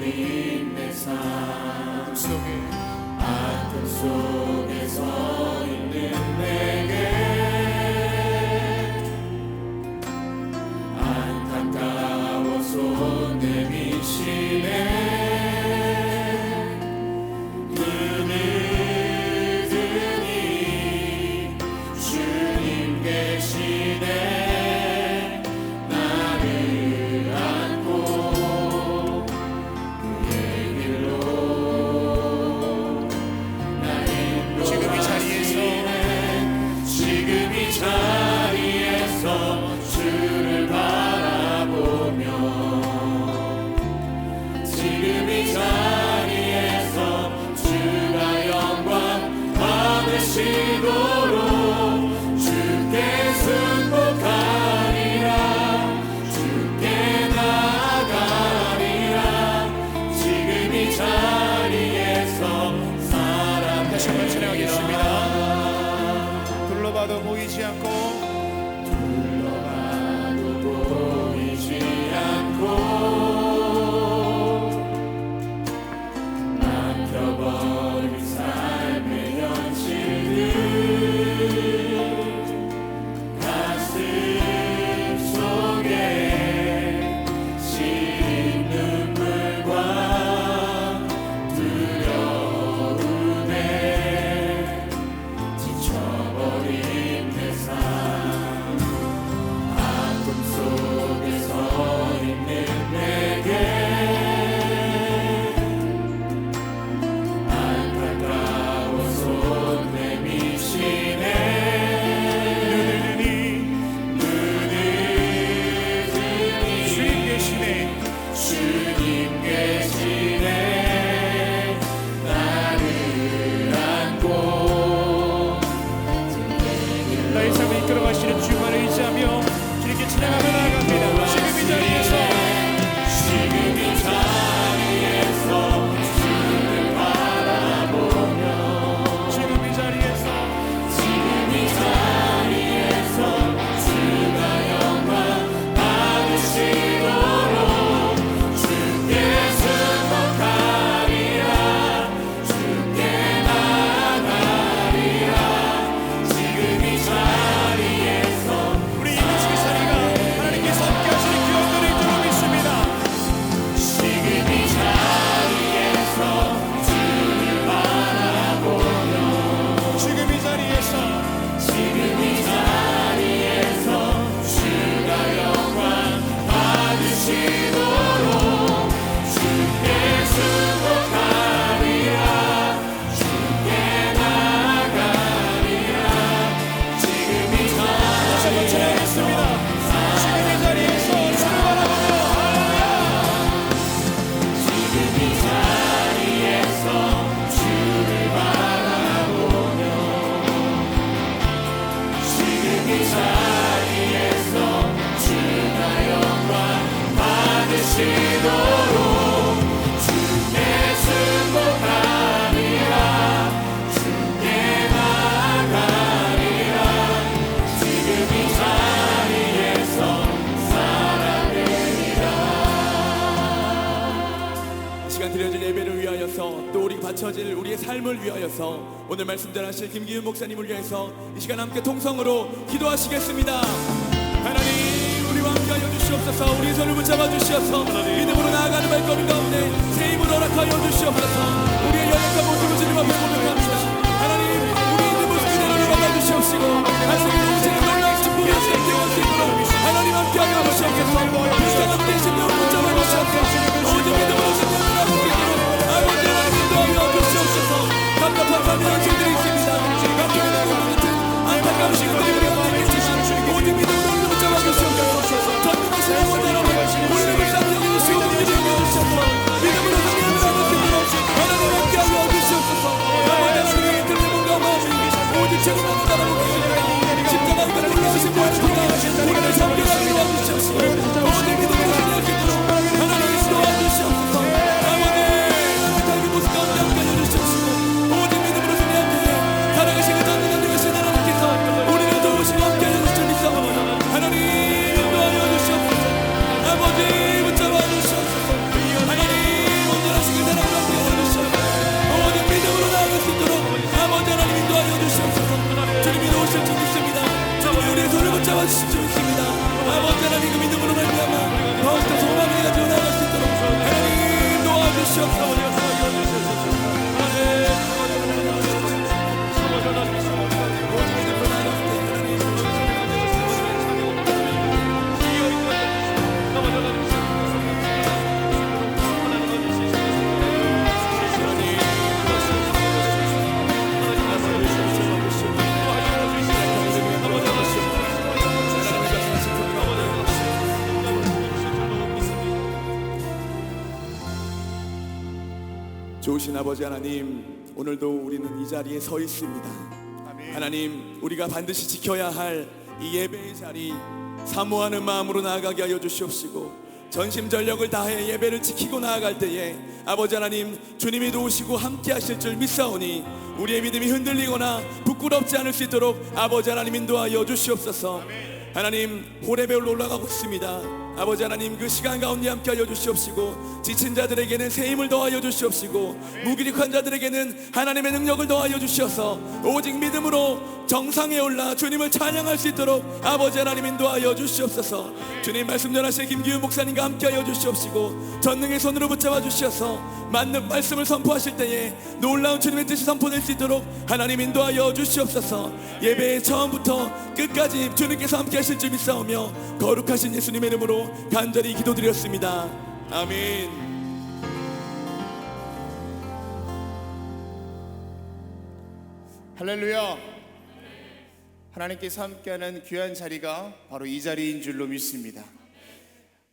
잃어버린 내 삶 아픔 속에 서 있는 내게 안타까워 손 내미시네. 둘러봐도 보이지 않고 막혀버린 삶의 현실들 가슴 속에 시린 눈물과 두려움에 지쳐버린 내 삶 아픔 속에 서 있는 내게 안타까워 손 내미시네. 눈을 뜨니 주님 계시네. 주님 계시네. 나를 안고 나의 삶을 이끌어가시는 주만을 의지하며 주님께 찬양하며 나아갑니다. 지금 이 자리에서 지금 이 자리에서 주를 바라보며 지금 이 자리에서 지금 이 자리에서 주가 영광 받으시도록 주께 승복하리라. 주께 나아가리라. 지금 이 자리에서 우리 이 모습의 자리가 하나님께서 함께 하시는 귀한 은혜를 줄 믿습니다. 지금 이 자리에서 주를 바라보며 지금 이 자리에서 지금 이 자리에서 주가 영광 받으시도록 주께 승복하리라. 주께 나아가리라. 지금 이 다시 한번 찬양하겠습니다. 지금 이 자리에서 주를 바라보며 지금 이 자리에서 주를 바라보며 지금 이 자리에서 주가 영광 받으시도록 주께 승복하리라. 주께 나아가리라. 지금 이 자리에서 살아내리라. 시간 드려질 예배를 위하여서 또 우리 바쳐질 우리의 삶을 위하여서 오늘 말씀 전하실 김기훈 목사님을 위해서 이 시간 함께 통성으로 기도하시겠습니다. 하나님 우리와 함께하여 주시옵소서. 우리의 손을 붙잡아 주시옵소서. 믿음으로 나아가는 발걸음 가운데 새 힘을 허락하여 주시옵소서. 우리의 연약한 모습을 주님 앞에 고백합니다. 하나님 우리 있는 모습 그대로 받아 주시옵시고 하나님 인생의 놀라운 축복을 함께 할 수 있도록 하나님 함께하여 주시옵소서. 이 시간 함께 심령을 붙잡아 주시옵소서. 오직 믿음으로 심령을 함께 아버지 하나님 인도하여 주시옵소서. 답답한 삶의 현실들이 있습니다. 감정의 나고 같은 안타까운 시간들이 우리 함께 계시는 오직 믿음으로 붙잡아 주시옵소서. 전능하신 영원한 하나님 우리를 붙잡아 주시옵소서. 믿음으로 승리하는 아버지 하나님 도와주시기 좋습니다. 아버지 하나님 그 믿음으로 말미암아 더욱더 소망을 가지고 나갈 수 있도록 하나님 도와주시옵소서. 좋으신 아버지 하나님, 오늘도 우리는 이 자리에 서 있습니다. 하나님, 우리가 반드시 지켜야 할 이 예배의 자리 사모하는 마음으로 나아가게 하여 주시옵시고, 전심전력을 다해 예배를 지키고 나아갈 때에 아버지 하나님 주님이 도우시고 함께 하실 줄 믿사오니 우리의 믿음이 흔들리거나 부끄럽지 않을 수 있도록 아버지 하나님 인도하여 주시옵소서. 하나님, 호레벨로 올라가고 있습니다. 아버지 하나님 그 시간 가운데 함께 하여 주시옵시고, 지친 자들에게는 새 힘을 더하여 주시옵시고, 무기력한 자들에게는 하나님의 능력을 더하여 주시어서 오직 믿음으로 정상에 올라 주님을 찬양할 수 있도록 아버지 하나님 인도하여 주시옵소서. 주님 말씀 전하실 김기훈 목사님과 함께 하여 주시옵시고, 전능의 손으로 붙잡아 주시어서 맞는 말씀을 선포하실 때에 놀라운 주님의 뜻이 선포될 수 있도록 하나님 인도하여 주시옵소서. 예배의 처음부터 끝까지 주님께서 함께 하실 줄 믿사오며 거룩하신 예수님의 이름으로 간절히 기도드렸습니다. 아멘. 할렐루야. 하나님께서 함께하는 귀한 자리가 바로 이 자리인 줄로 믿습니다.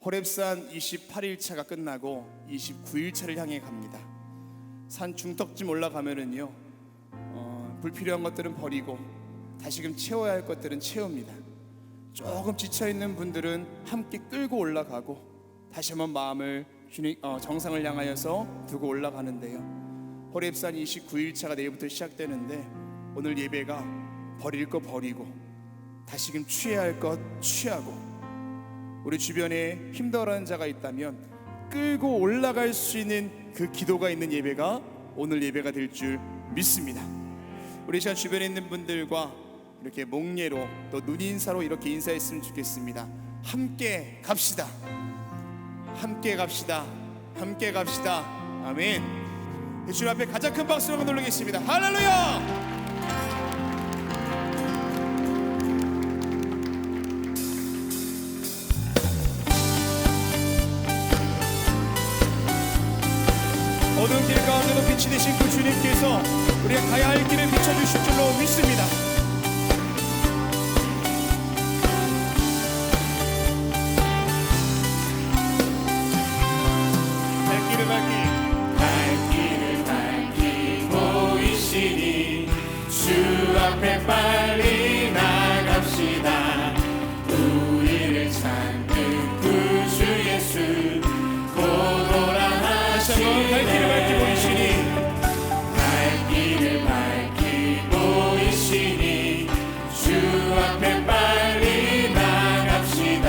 호렙산 28일차가 끝나고 29일차를 향해 갑니다. 산 중턱쯤 올라가면은요, 불필요한 것들은 버리고 다시금 채워야 할 것들은 채웁니다. 조금 지쳐있는 분들은 함께 끌고 올라가고 다시 한번 마음을 정상을 향하여서 두고 올라가는데요, 호렙산 29일차가 내일부터 시작되는데 오늘 예배가 버릴 거 버리고 다시금 취해야 할 것 취하고, 우리 주변에 힘들어하는 자가 있다면 끌고 올라갈 수 있는 그 기도가 있는 예배가 오늘 예배가 될 줄 믿습니다. 우리 시간 주변에 있는 분들과 이렇게 목례로 또 눈인사로 이렇게 인사했으면 좋겠습니다. 함께 갑시다. 함께 갑시다. 함께 갑시다. 아멘. 주님 앞에 가장 큰 박수로 한번 올리겠습니다. 할렐루야. 어두운 길 가운데도 빛이 되신 그 주님께서 우리가 가야 할 길을 비춰주실 줄로 믿습니다. 발길을 밝히고 있으니 주 앞에 빨리 나갑시다. 우리를 찾는 구주 예수 곧 오라 하시네. 발길을 밝히고 있으니 발길을 밝히고 있으니 주 앞에 빨리 나갑시다.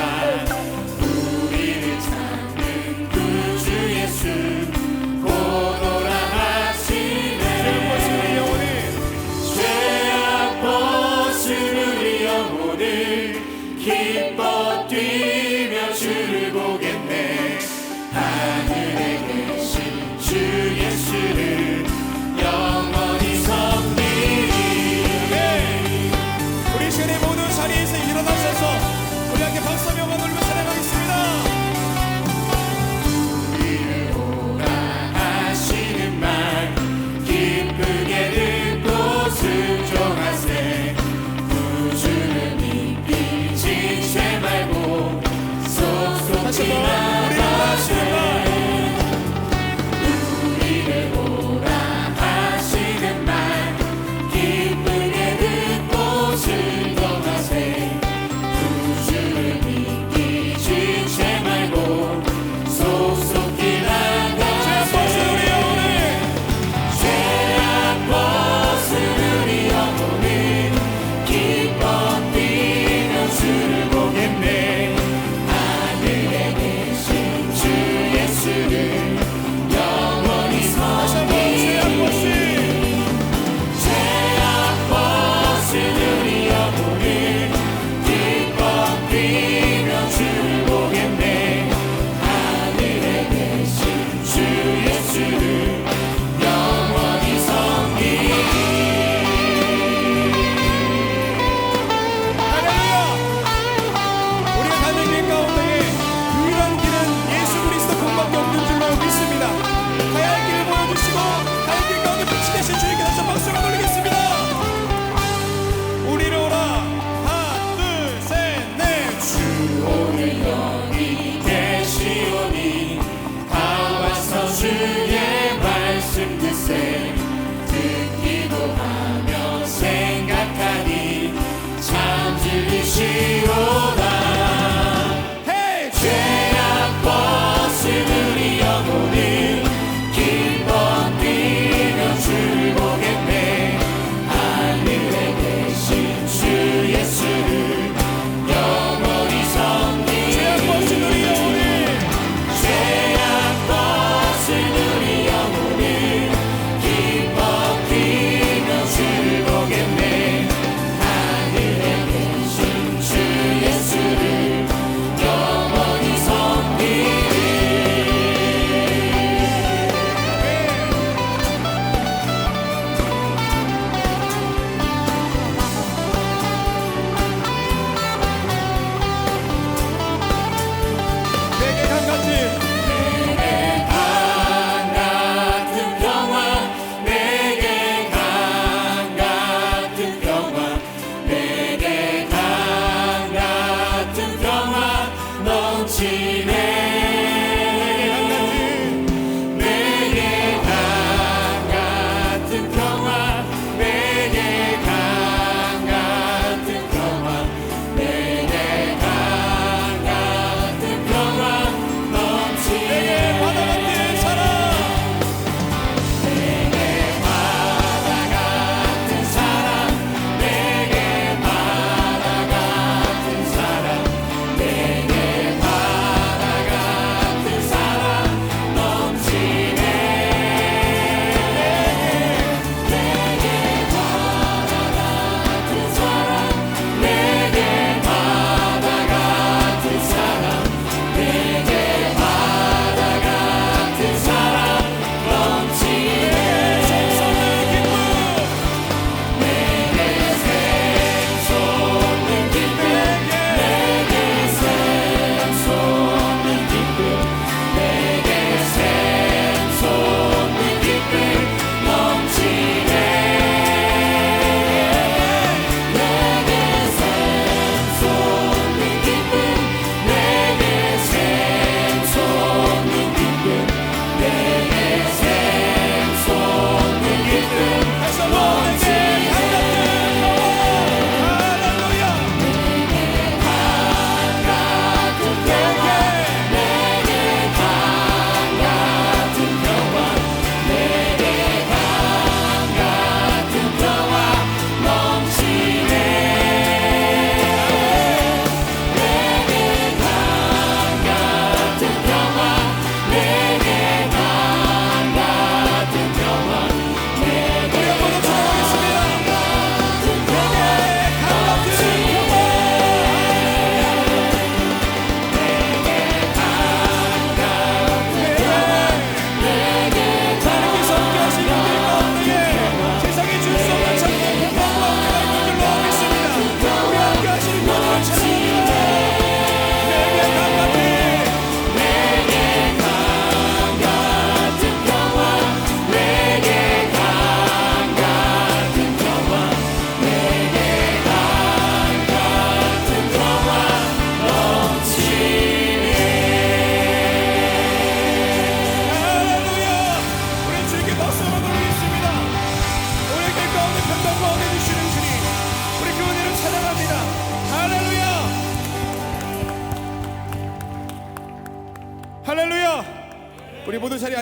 우리를 찾는 구주 예수 곧 오라 하시네. 죄악 벗은 우리 영혼을 기뻐 뛰며 주를 보겠네. 하늘에 계신 주 예수를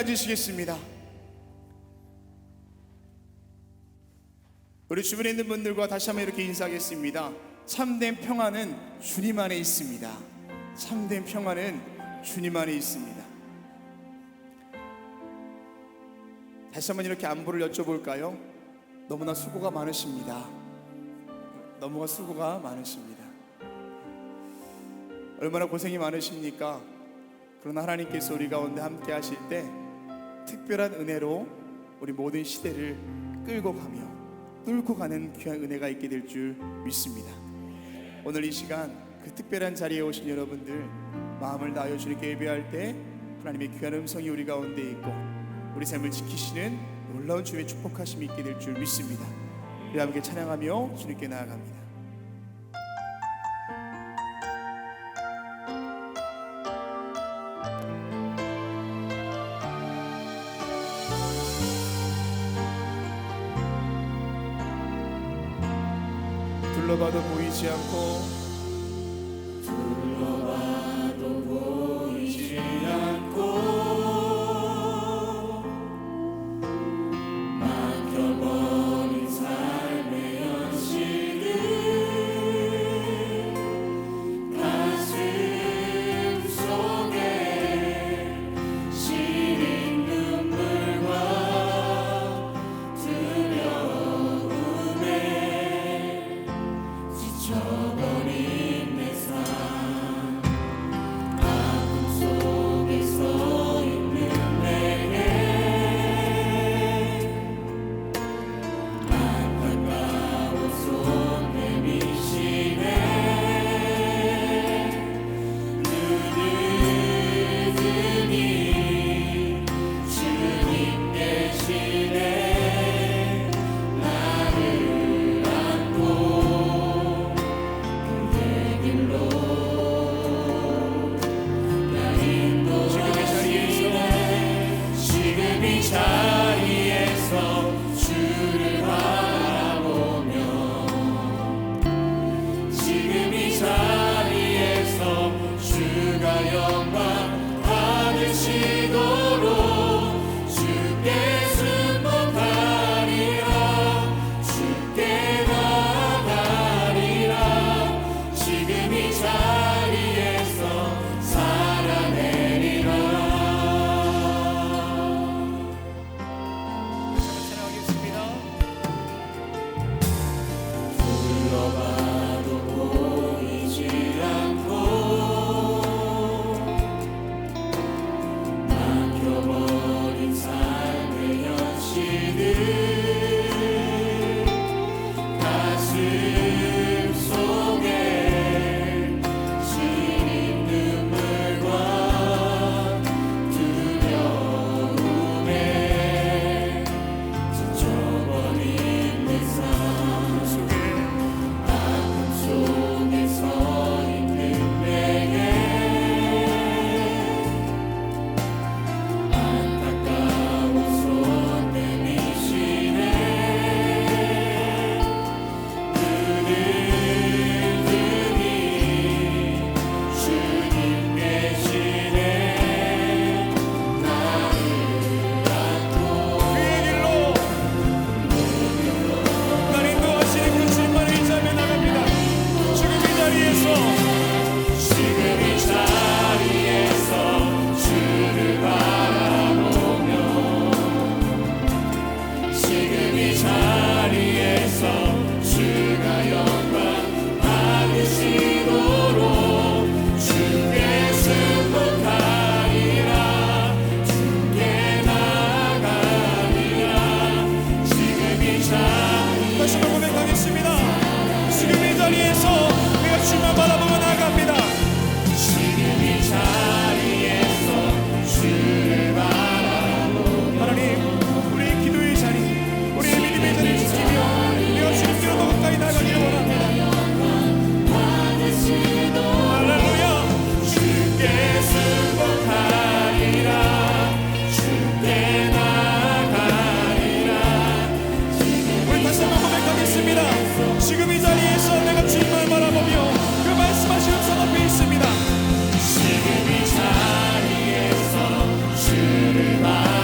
앉으시겠습니다. 우리 주변에 있는 분들과 다시 한번 이렇게 인사하겠습니다. 참된 평안은 주님 안에 있습니다. 참된 평안은 주님 안에 있습니다. 다시 한번 이렇게 안부를 여쭤볼까요? 너무나 수고가 많으십니다. 너무나 수고가 많으십니다. 얼마나 고생이 많으십니까? 그러나 하나님께서 우리 가운데 함께 하실 때 특별한 은혜로 우리 모든 시대를 끌고 가며 뚫고 가는 귀한 은혜가 있게 될 줄 믿습니다. 오늘 이 시간 그 특별한 자리에 오신 여러분들 마음을 다하여 주님께 예배할 때 하나님의 귀한 음성이 우리 가운데 있고 우리 삶을 지키시는 놀라운 주의 축복하심이 있게 될 줄 믿습니다. 우리 함께 찬양하며 주님께 나아갑니다. 둘러봐도 보이지 않고 보이지 않고 막혀버린 삶의 현실을 가슴 속에 시린 눈물과 두려움에 지쳐버린 내 삶 아픔 속에 서 있는 내게 안타까운 손 내미시네 누르더니 주님 계시네 나를 안고 그 길로 나 인도하시네 지금 이 자리에서 주를 바라보며 지금 이 자리에서 주가 영광 받으시도록 주께 승복하리라 주께 나아가리라 지금 이 자리에서 살아내리라. 찬양하겠습니다. 둘러봐도 보이지 않고 막혀버린 삶의 현실을 가슴 속에 시린 눈물과 두려움에 지쳐버린 내 삶 아픔 속에 서 있는 내게 안타까운 손 내미시네 누르더니 주님 계시네 나를 안고 그의 길로 날 인도하시는 그 주님만을 의지하며 나갑니다. 지금 이 자리에서 지금 이 자리에서 주를 바라보며 지금 이 자리에서 주가 영광 받으시도록 주께 승복하리라 주께 나아가리라 지금 이 자리에서 다시 한번 고백하겠습니다. 지금 이 자리에서 내가 주만 바라보며 나아갑니다. 지금 이 자리에서 주를 바라보며 하나님, 우리의 기도의 자리, 우리의 믿음의 자리를 지키며 내가 주님께로 더 가까이 나아가기를 원합니다. 할렐루야. 주께 승복하리라 주께 나아가리라 우리 다시 한번 고백하겠습니다. 지금 이 자리에서 내가 주님만 바라보며 그 말씀하신 음성 앞에 있습니다. 지금 이 자리에서 주를 바라보며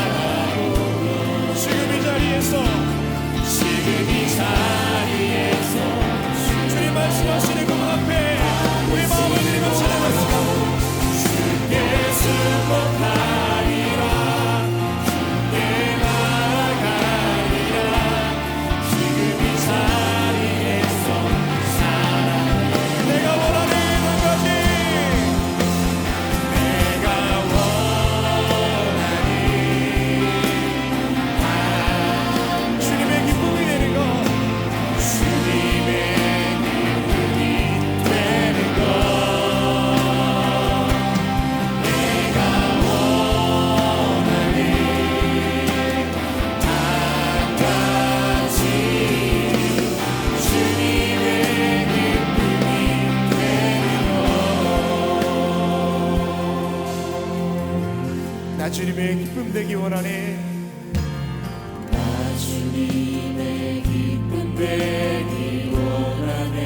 주님의 기쁨 되기 원하네.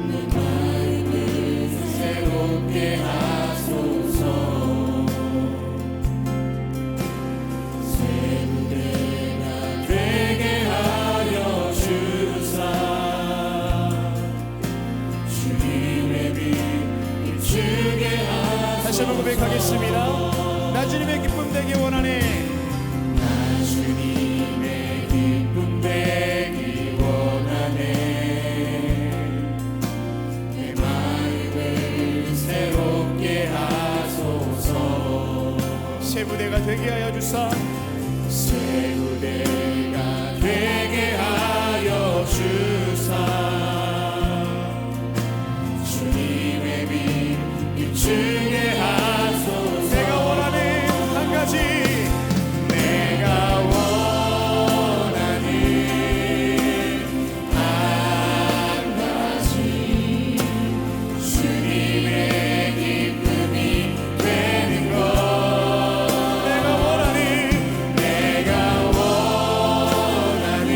내 마음을 새롭게 하소서. 새 무대가 되게 하여 주사. 주님의 빛 비추게 하소서. 다시 한번 고백하겠습니다. 나 주님의 기쁨 되기 원하네. 나 주님의 기쁨 되기 원하네. 내 마음을 새롭게 하소서. 새 무대가 되게 하여 주사. 새 무대가 되게 하여 주사. 주님의 빛 비추게 하소서. 내가 원하는 한 가지. 내가 원하는 한 가지. 주님의 기쁨이 되는 것. 내가 원하는 내가 원하는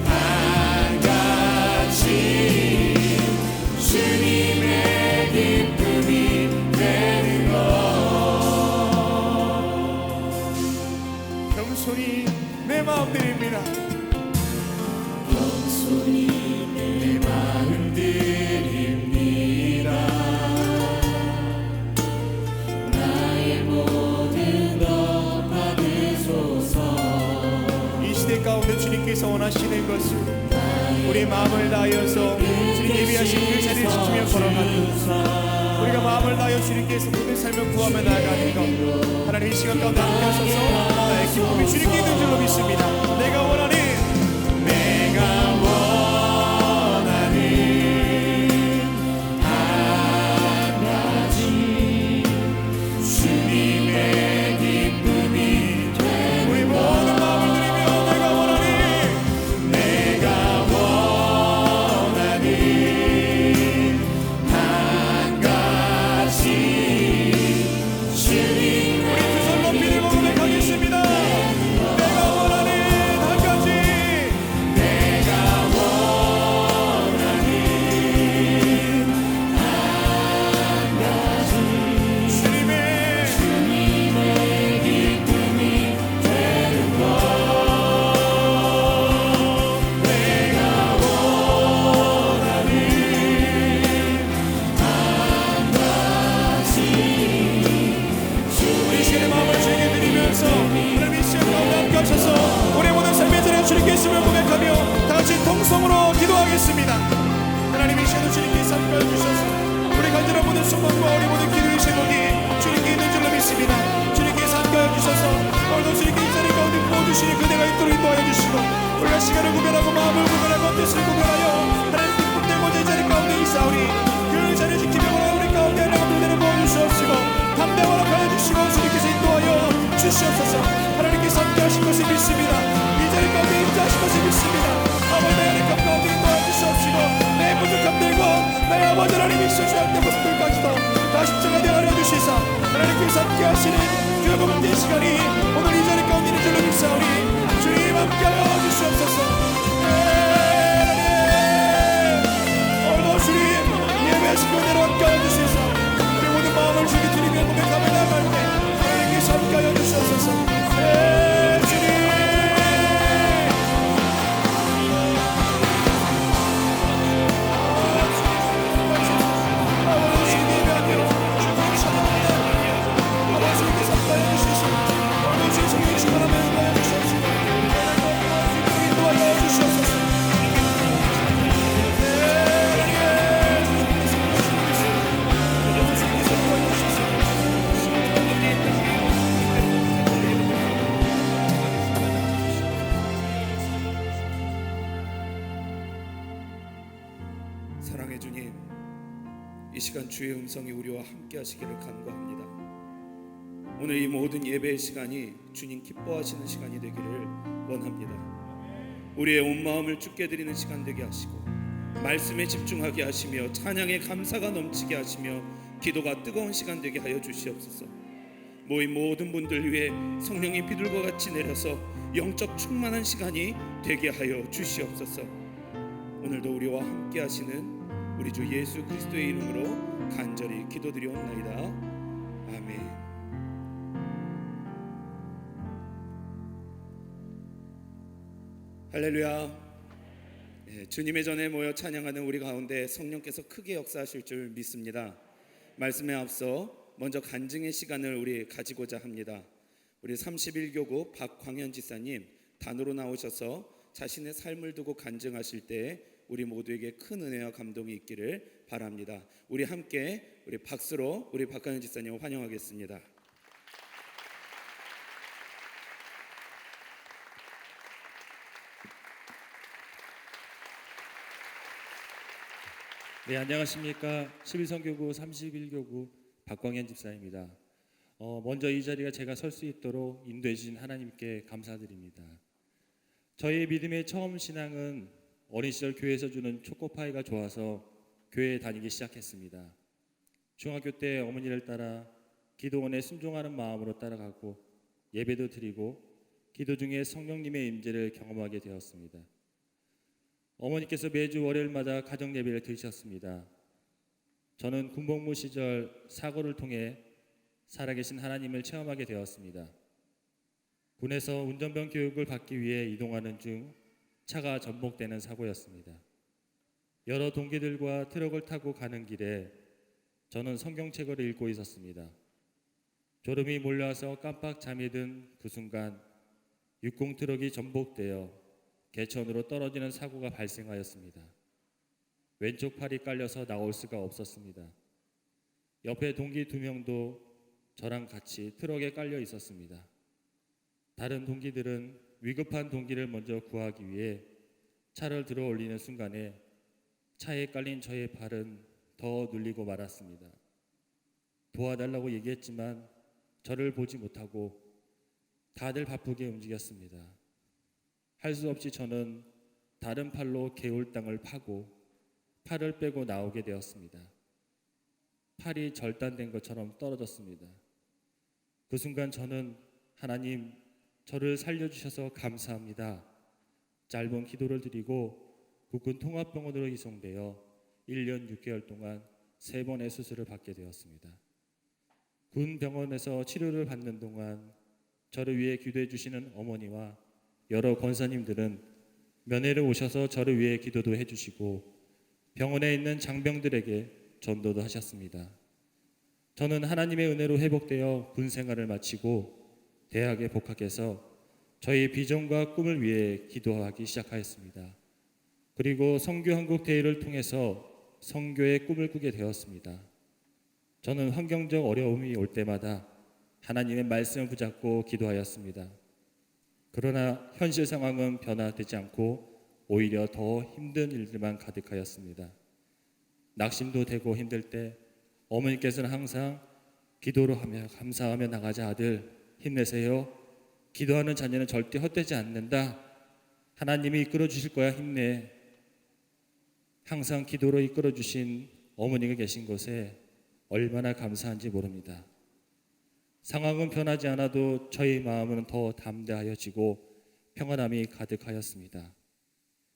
한 가지. 주님의 기쁨이 되는 것. 겸손히 내 마음 드립니다. 겸손히 내 마음 드립니다. 나의 모든 것 받으소서. 이 시대 가운데 주님께서 원하시는 것을 우리 마음을 다하여서 주님 예비하신 그 자리를 지키며 걸어가는 우리가 마음을 다하여 주님께서 모든 삶을 구하며 나아가는 것 하나님 이 시간 가운데 함께 하셔서 나의 기쁨이 주님께 있는 줄로 믿습니다. 내가 원하는 내가 원하는 한 가지. 주님의 기쁨이 되는 우리 모든 마음을 드리며 내가 원하는 내가 원하는 한 가지. 주님 우리 두 손 높이 들고 고백하겠습니다. 내가 원하는 한 가지. 내가 원하는 한 가지. 주님의 기쁨이 되는 것. 내가 원하는 한 가지. 우리 시간의 마음을 주님께 드리면서 하나님 이 시간 가운데 함께 하셔서 우리 모든 삶의 자리에 주님께 있음을 고백하며 다같이 통성으로 기도하겠습니다. 하나님 이 시간도 주님께서 함께 해주셔서 우리 간절한 모든 소망과 우리 모든 기도의 제목이 주님께 있는 줄로 믿습니다. 주님께서 함께 해주셔서 오늘도 주님께 이 자리 가운데 부어주시니 그대가 있도록 인도하여 주시고 우리가 시간을 구별하고 마음을 구별하고 뜻을 구별하여 하나님 기쁨 들고자 이 자리 가운데 있사오니 그 자리를 지키며 우리 가운데 하나님 은혜를 부어주시옵시고 담대 허락하여 주시고 주님께서 인도하여 주시옵소서. 하나님께서 함께 하신 것을 믿습니다. 이 자리 가운데 인도하신 것을 믿습니다. 아버지 내 안에 가운데 인도하여 주시옵시고 내 부족함들과 내 아버지 하나님 있어 주한테 모습들까지도 다 십자가 되어 주시사 하나님께서 함께 하시는 그 복된 시간이 오늘 이 자리 가운데 있는 줄로 믿사오니 주님 함께하여 주시옵소서. 오늘도 주님 예배 시간대로 함께하여 주시사 우리 모든 마음을 주님 드리며 고백하며 나갈 때 하나님께서 함께하여 주시옵소서. 주님 아버지 주님 예배하기로 주님 찾아옵니다. 아버지 주님께서 함께하여 주시소. 오늘도 주님 성령이 충만하며 인도하여 주시옵시고 인도하여 주시옵소서. 사랑의 주님, 이 시간 주의 음성이 우리와 함께 하시기를 간구합니다. 오늘 이 모든 예배의 시간이 주님 기뻐하시는 시간이 되기를 원합니다. 우리의 온 마음을 주께 드리는 시간 되게 하시고 말씀에 집중하게 하시며 찬양의 감사가 넘치게 하시며 기도가 뜨거운 시간 되게 하여 주시옵소서. 모인 모든 분들 위해 성령이 비둘과 같이 내려서 영적 충만한 시간이 되게 하여 주시옵소서. 오늘도 우리와 함께 하시는 우리 주 예수 그리스도의 이름으로 간절히 기도드리옵나이다. 아멘. 할렐루야. 주님의 전에 모여 찬양하는 우리 가운데 성령께서 크게 역사하실 줄 믿습니다. 말씀에 앞서 먼저 간증의 시간을 우리 가지고자 합니다. 우리 31교구 박광현 지사님 단으로 나오셔서 자신의 삶을 두고 간증하실 때 우리 모두에게 큰 은혜와 감동이 있기를 바랍니다. 우리 함께 우리 박수로 우리 박광현 지사님을 환영하겠습니다. 네, 안녕하십니까. 11성교구 31교구 박광현 집사입니다. 먼저 이 자리가 제가 설 수 있도록 인도해 주신 하나님께 감사드립니다. 저희의 믿음의 처음 신앙은 어린 시절 교회에서 주는 초코파이가 좋아서 교회에 다니기 시작했습니다. 중학교 때 어머니를 따라 기도원에 순종하는 마음으로 따라가고 예배도 드리고 기도 중에 성령님의 임재를 경험하게 되었습니다. 어머니께서 매주 월요일마다 가정 예배를 드리셨습니다. 저는 군복무 시절 사고를 통해 살아계신 하나님을 체험하게 되었습니다. 군에서 운전병 교육을 받기 위해 이동하는 중 차가 전복되는 사고였습니다. 여러 동기들과 트럭을 타고 가는 길에 저는 성경책을 읽고 있었습니다. 졸음이 몰려와서 깜빡 잠이 든 그 순간 60 트럭이 전복되어 개천으로 떨어지는 사고가 발생하였습니다. 왼쪽 팔이 깔려서 나올 수가 없었습니다. 옆에 동기 2명도 저랑 같이 트럭에 깔려 있었습니다. 다른 동기들은 위급한 동기를 먼저 구하기 위해 차를 들어 올리는 순간에 차에 깔린 저의 발은 더 눌리고 말았습니다. 도와달라고 얘기했지만 저를 보지 못하고 다들 바쁘게 움직였습니다. 할 수 없이 저는 다른 팔로 개울 땅을 파고 팔을 빼고 나오게 되었습니다. 팔이 절단된 것처럼 떨어졌습니다. 그 순간 저는 하나님, 저를 살려주셔서 감사합니다. 짧은 기도를 드리고 국군 통합병원으로 이송되어 1년 6개월 동안 3번의 수술을 받게 되었습니다. 군 병원에서 치료를 받는 동안 저를 위해 기도해 주시는 어머니와 여러 권사님들은 면회를 오셔서 저를 위해 기도도 해주시고 병원에 있는 장병들에게 전도도 하셨습니다. 저는 하나님의 은혜로 회복되어 군 생활을 마치고 대학에 복학해서 저희 비전과 꿈을 위해 기도하기 시작하였습니다. 그리고 선교 한국 대회를 통해서 선교의 꿈을 꾸게 되었습니다. 저는 환경적 어려움이 올 때마다 하나님의 말씀을 붙잡고 기도하였습니다. 그러나 현실 상황은 변화되지 않고 오히려 더 힘든 일들만 가득하였습니다. 낙심도 되고 힘들 때 어머니께서는 항상 기도로 하며 감사하며 나가자 아들 힘내세요. 기도하는 자녀는 절대 헛되지 않는다. 하나님이 이끌어 주실 거야 힘내. 항상 기도로 이끌어 주신 어머니가 계신 곳에 얼마나 감사한지 모릅니다. 상황은 변하지 않아도 저희 마음은 더 담대하여지고 평안함이 가득하였습니다.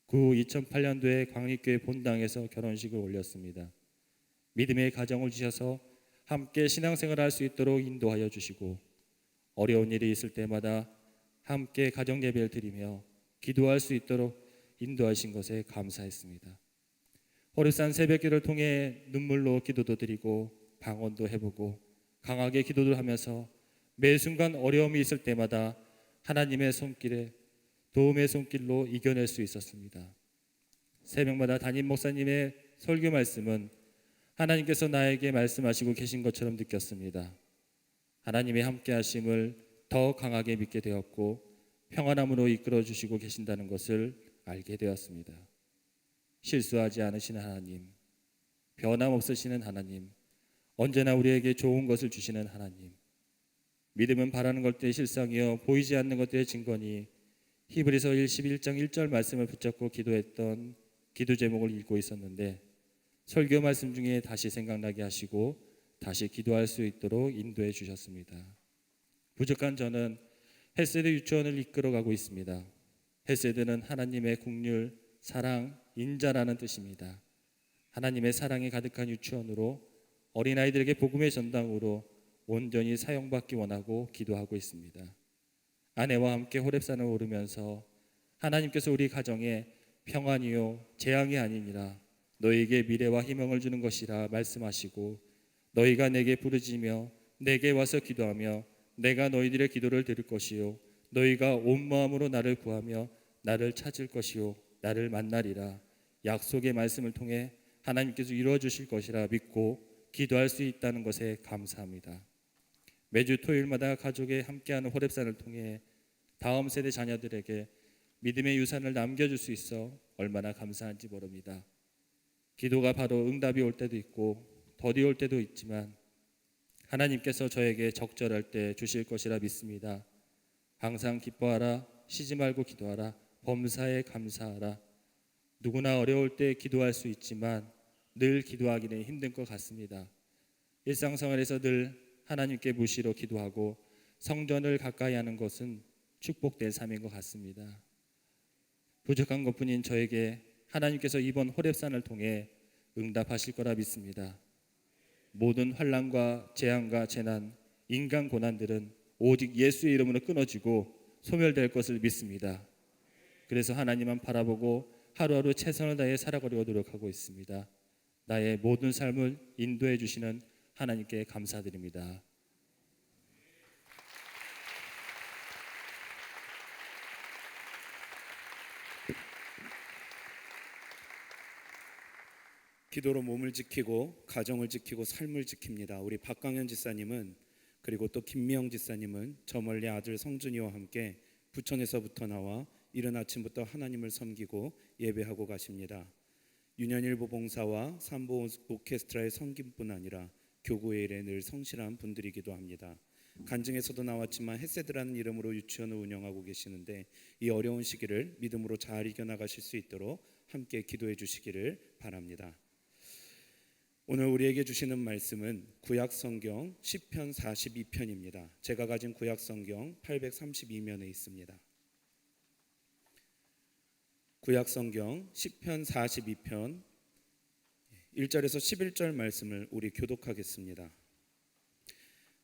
그 후 2008년도에 광립교회 본당에서 결혼식을 올렸습니다. 믿음의 가정을 주셔서 함께 신앙생활을 할 수 있도록 인도하여 주시고 어려운 일이 있을 때마다 함께 가정 예배를 드리며 기도할 수 있도록 인도하신 것에 감사했습니다. 호렙산 새벽기를 통해 눈물로 기도도 드리고 방언도 해보고 강하게 기도를 하면서 매 순간 어려움이 있을 때마다 하나님의 손길에 도움의 손길로 이겨낼 수 있었습니다. 새벽마다 담임 목사님의 설교 말씀은 하나님께서 나에게 말씀하시고 계신 것처럼 느꼈습니다. 하나님의 함께 하심을 더 강하게 믿게 되었고 평안함으로 이끌어 주시고 계신다는 것을 알게 되었습니다. 실수하지 않으시는 하나님, 변함없으시는 하나님, 언제나 우리에게 좋은 것을 주시는 하나님, 믿음은 바라는 것들의 실상이요 보이지 않는 것들의 증거니 히브리서 11장 1절 말씀을 붙잡고 기도했던 기도 제목을 읽고 있었는데 설교 말씀 중에 다시 생각나게 하시고 다시 기도할 수 있도록 인도해 주셨습니다. 부족한 저는 헤세드 유치원을 이끌어가고 있습니다. 헤세드는 하나님의 긍휼, 사랑, 인자라는 뜻입니다. 하나님의 사랑이 가득한 유치원으로 어린아이들에게 복음의 전당으로 온전히 사용받기 원하고 기도하고 있습니다. 아내와 함께 호렙산을 오르면서 하나님께서 우리 가정에 평안이요 재앙이 아니니라 너희에게 미래와 희망을 주는 것이라 말씀하시고 너희가 내게 부르짖으며 내게 와서 기도하며 내가 너희들의 기도를 들을 것이요 너희가 온 마음으로 나를 구하며 나를 찾을 것이요 나를 만나리라 약속의 말씀을 통해 하나님께서 이루어 주실 것이라 믿고 기도할 수 있다는 것에 감사합니다. 매주 토요일마다 가족에 함께하는 호렙산을 통해 다음 세대 자녀들에게 믿음의 유산을 남겨줄 수 있어 얼마나 감사한지 모릅니다. 기도가 바로 응답이 올 때도 있고 더디 올 때도 있지만 하나님께서 저에게 적절할 때 주실 것이라 믿습니다. 항상 기뻐하라, 쉬지 말고 기도하라, 범사에 감사하라. 누구나 어려울 때 기도할 수 있지만 늘 기도하기는 힘든 것 같습니다. 일상생활에서 늘 하나님께 무시로 기도하고 성전을 가까이 하는 것은 축복된 삶인 것 같습니다. 부족한 것뿐인 저에게 하나님께서 이번 호렙산을 통해 응답하실 거라 믿습니다. 모든 환난과 재앙과 재난, 인간 고난들은 오직 예수의 이름으로 끊어지고 소멸될 것을 믿습니다. 그래서 하나님만 바라보고 하루하루 최선을 다해 살아가려고 노력하고 있습니다. 나의 모든 삶을 인도해 주시는 하나님께 감사드립니다. 기도로 몸을 지키고 가정을 지키고 삶을 지킵니다. 우리 박광현 지사님은 그리고 또 김미영 지사님은 저 멀리 아들 성준이와 함께 부천에서부터 나와 이른 아침부터 하나님을 섬기고 예배하고 가십니다. 유년일부 봉사와 삼보 오케스트라의 섬김뿐 아니라 교구의 일에 늘 성실한 분들이기도 합니다. 간증에서도 나왔지만 헤세드라는 이름으로 유치원을 운영하고 계시는데 이 어려운 시기를 믿음으로 잘 이겨나가실 수 있도록 함께 기도해 주시기를 바랍니다. 오늘 우리에게 주시는 말씀은 구약성경 시편 42편입니다. 제가 가진 구약성경 832면에 있습니다. 구약성경 시편 42편 1절에서 11절 말씀을 우리 교독하겠습니다.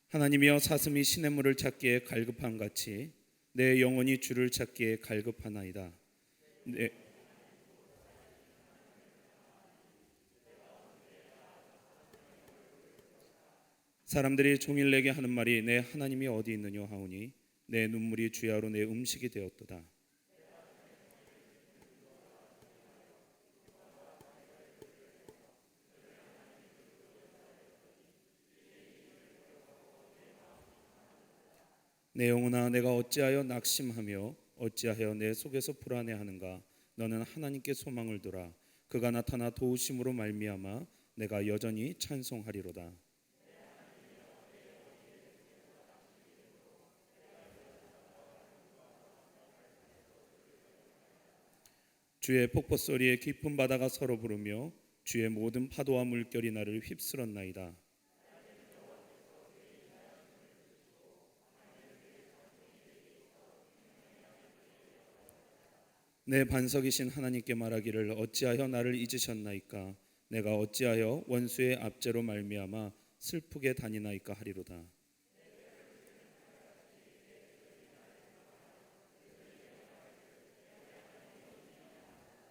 하나님이여 사슴이 시냇물을 찾기에 갈급함같이 내 영혼이 주를 찾기에 갈급하나이다. 사람들이 종일 내게 하는 말이 내 하나님이 어디 있느냐 하오니 내 눈물이 주야로 내 음식이 되었도다. 내 영혼아 내가 어찌하여 낙심하며 어찌하여 내 속에서 불안해하는가. 너는 하나님께 소망을 두라. 그가 나타나 도우심으로 말미암아 내가 여전히 찬송하리로다. 주의 폭포 소리에 깊은 바다가 서로 부르며 주의 모든 파도와 물결이 나를 휩쓸었나이다. 내 반석이신 하나님께 말하기를 어찌하여 나를 잊으셨나이까. 내가 어찌하여 원수의 압제로 말미암아 슬프게 다니나이까 하리로다.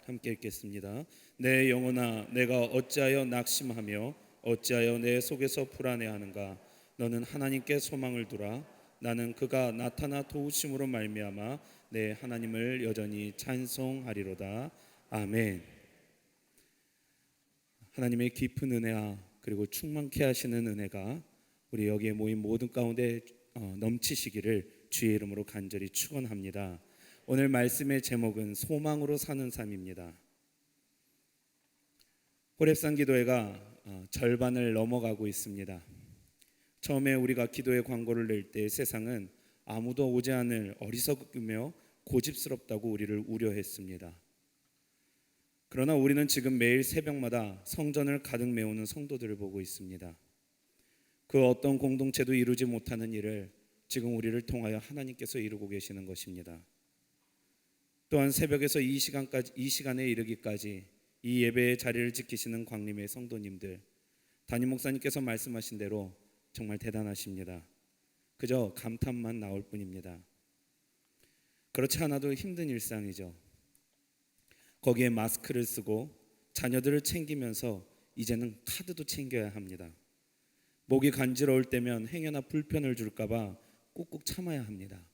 함께 읽겠습니다. 내 영혼아 내가 어찌하여 낙심하며 어찌하여 내 속에서 불안해하는가. 너는 하나님께 소망을 두라. 나는 그가 나타나 도우심으로 말미암아 내 하나님을 여전히 찬송하리로다. 아멘. 하나님의 깊은 은혜와 그리고 충만케 하시는 은혜가 우리 여기에 모인 모든 가운데 넘치시기를 주의 이름으로 간절히 축원합니다. 오늘 말씀의 제목은 소망으로 사는 삶입니다. 호렙산 기도회가 절반을 넘어가고 있습니다. 처음에 우리가 기도의 광고를 낼 때 세상은 아무도 오지 않을 어리석으며 고집스럽다고 우리를 우려했습니다. 그러나 우리는 지금 매일 새벽마다 성전을 가득 메우는 성도들을 보고 있습니다. 그 어떤 공동체도 이루지 못하는 일을 지금 우리를 통하여 하나님께서 이루고 계시는 것입니다. 또한 새벽에서 이 시간에 이르기까지 이 예배의 자리를 지키시는 광림의 성도님들, 담임 목사님께서 말씀하신 대로 정말 대단하십니다. 그저 감탄만 나올 뿐입니다. 그렇지 않아도 힘든 일상이죠. 거기에 마스크를 쓰고 자녀들을 챙기면서 이제는 카드도 챙겨야 합니다. 목이 간지러울 때면 행여나 불편을 줄까봐 꾹꾹 참아야 합니다.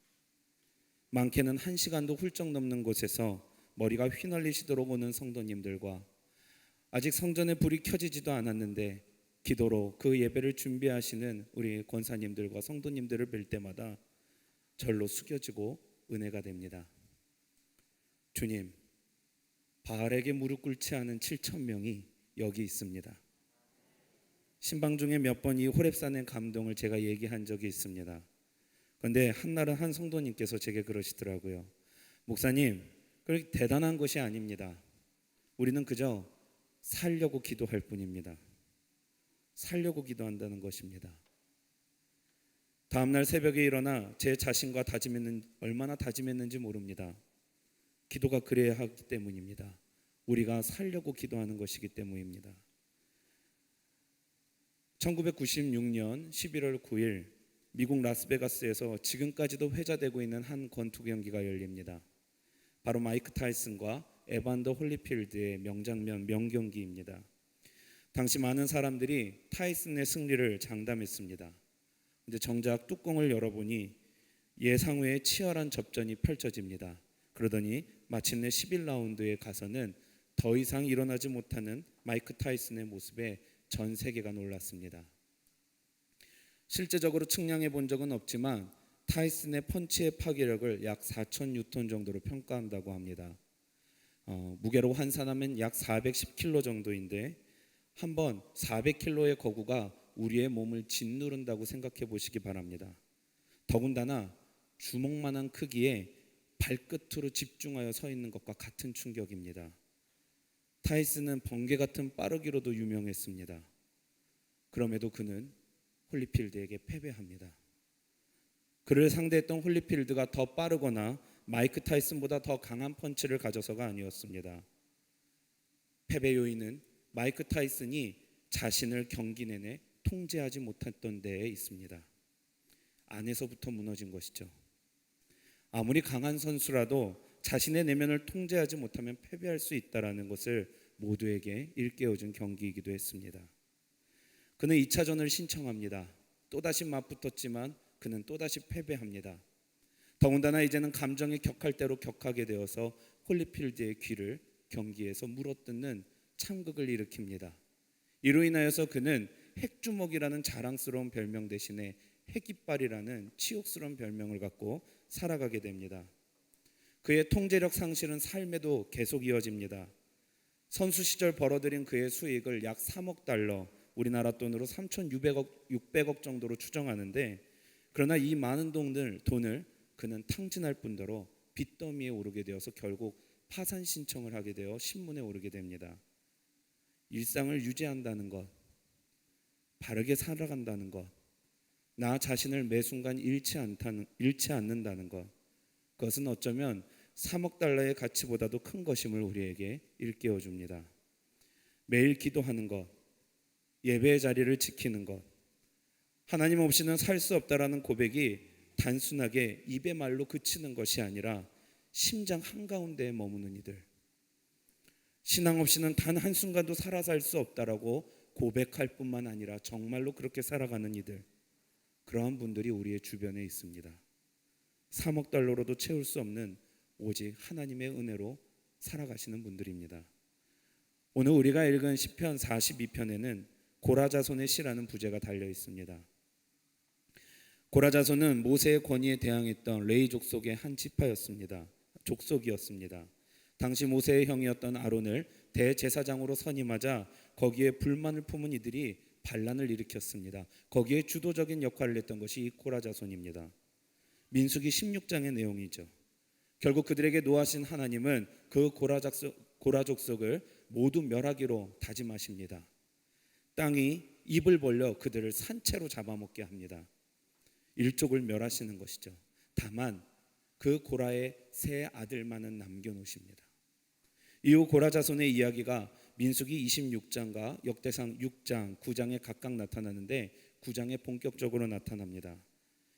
많게는 1시간도 훌쩍 넘는 곳에서 머리가 휘날리시도록 오는 성도님들과 아직 성전에 불이 켜지지도 않았는데 기도로 그 예배를 준비하시는 우리 권사님들과 성도님들을 뵐 때마다 절로 숙여지고 은혜가 됩니다. 주님, 바알에게 무릎 꿇지 않은 7,000명이 여기 있습니다. 신방 중에 몇 번 이 호렙산의 감동을 제가 얘기한 적이 있습니다. 그런데 한날은 한 성도님께서 제게 그러시더라고요. 목사님, 그렇게 대단한 것이 아닙니다. 우리는 그저 살려고 기도할 뿐입니다. 살려고 기도한다는 것입니다. 다음날 새벽에 일어나 제 자신과 얼마나 다짐했는지 모릅니다. 기도가 그래야 하기 때문입니다. 우리가 살려고 기도하는 것이기 때문입니다. 1996년 11월 9일 미국 라스베가스에서 지금까지도 회자되고 있는 한 권투 경기가 열립니다. 바로 마이크 타이슨과 에반더 홀리필드의 명장면 명경기입니다. 당시 많은 사람들이 타이슨의 승리를 장담했습니다. 근데 정작 뚜껑을 열어보니 예상 외의 치열한 접전이 펼쳐집니다. 그러더니 마침내 11라운드에 가서는 더 이상 일어나지 못하는 마이크 타이슨의 모습에 전 세계가 놀랐습니다. 실제적으로 측량해 본 적은 없지만 타이슨의 펀치의 파괴력을 약 4,000뉴턴 정도로 평가한다고 합니다. 무게로 환산하면 약 410kg 정도인데 한번 400kg의 거구가 우리의 몸을 짓누른다고 생각해 보시기 바랍니다. 더군다나 주먹만한 크기에 발끝으로 집중하여 서 있는 것과 같은 충격입니다. 타이슨은 번개 같은 빠르기로도 유명했습니다. 그럼에도 그는 홀리필드에게 패배합니다. 그를 상대했던 홀리필드가 더 빠르거나 마이크 타이슨보다 더 강한 펀치를 가져서가 아니었습니다. 패배 요인은 마이크 타이슨이 자신을 경기 내내 통제하지 못했던 데에 있습니다. 안에서부터 무너진 것이죠. 아무리 강한 선수라도 자신의 내면을 통제하지 못하면 패배할 수 있다는 것을 모두에게 일깨워준 경기이기도 했습니다. 그는 2차전을 신청합니다. 또다시 맞붙었지만 그는 또다시 패배합니다. 더군다나 이제는 감정이 격할 대로 격하게 되어서 홀리필드의 귀를 경기에서 물어뜯는 참극을 일으킵니다. 이로 인하여서 그는 핵주먹이라는 자랑스러운 별명 대신에 핵이빨이라는 치욕스러운 별명을 갖고 살아가게 됩니다. 그의 통제력 상실은 삶에도 계속 이어집니다. 선수 시절 벌어들인 그의 수익을 약 3억 달러, 우리나라 돈으로 3,600억 정도로 추정하는데, 그러나 이 많은 돈을 그는 탕진할 뿐더러 빚더미에 오르게 되어서 결국 파산 신청을 하게 되어 신문에 오르게 됩니다. 일상을 유지한다는 것, 바르게 살아간다는 것, 나 자신을 매 순간 잃지 않는다는 것, 그것은 어쩌면 3억 달러의 가치보다도 큰 것임을 우리에게 일깨워 줍니다. 매일 기도하는 것, 예배의 자리를 지키는 것, 하나님 없이는 살 수 없다라는 고백이 단순하게 입의 말로 그치는 것이 아니라 심장 한가운데에 머무는 이들, 신앙 없이는 단 한순간도 살아 살 수 없다라고 고백할 뿐만 아니라 정말로 그렇게 살아가는 이들, 그러한 분들이 우리의 주변에 있습니다. 3억 달러로도 채울 수 없는 오직 하나님의 은혜로 살아가시는 분들입니다. 오늘 우리가 읽은 시편 42편에는 고라자손의 시라는 부제가 달려 있습니다. 고라자손은 모세의 권위에 대항했던 레위 족속의 한 족속이었습니다. 당시 모세의 형이었던 아론을 대제사장으로 선임하자 거기에 불만을 품은 이들이 반란을 일으켰습니다. 거기에 주도적인 역할을 했던 것이 이 고라자손입니다. 민수기 16장의 내용이죠. 결국 그들에게 노하신 하나님은 그 고라 족속을 모두 멸하기로 다짐하십니다. 땅이 입을 벌려 그들을 산채로 잡아먹게 합니다. 일족을 멸하시는 것이죠. 다만 그 고라의 세 아들만은 남겨놓으십니다. 이후 고라 자손의 이야기가 민수기 26장과 역대상 6장, 9장에 각각 나타나는데 9장에 본격적으로 나타납니다.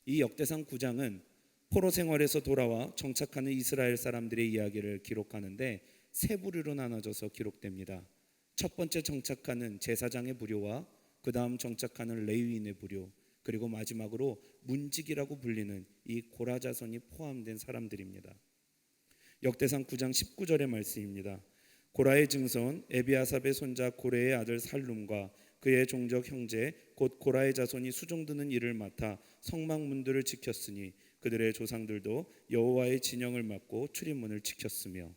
이 역대상 9장은 포로 생활에서 돌아와 정착하는 이스라엘 사람들의 이야기를 기록하는데 세 부류로 나눠져서 기록됩니다. 첫 번째 정착하는 제사장의 부류와 그 다음 정착하는 레위인의 부류, 그리고 마지막으로 문지기라고 불리는 이 고라 자손이 포함된 사람들입니다. 역대상 9장 19절의 말씀입니다. 고라의 증손 에비아삽의 손자 고레의 아들 살룸과 그의 종족 형제 곧 고라의 자손이 수종드는 일을 맡아 성막문들을 지켰으니 그들의 조상들도 여호와의 진영을 맡고 출입문을 지켰으며.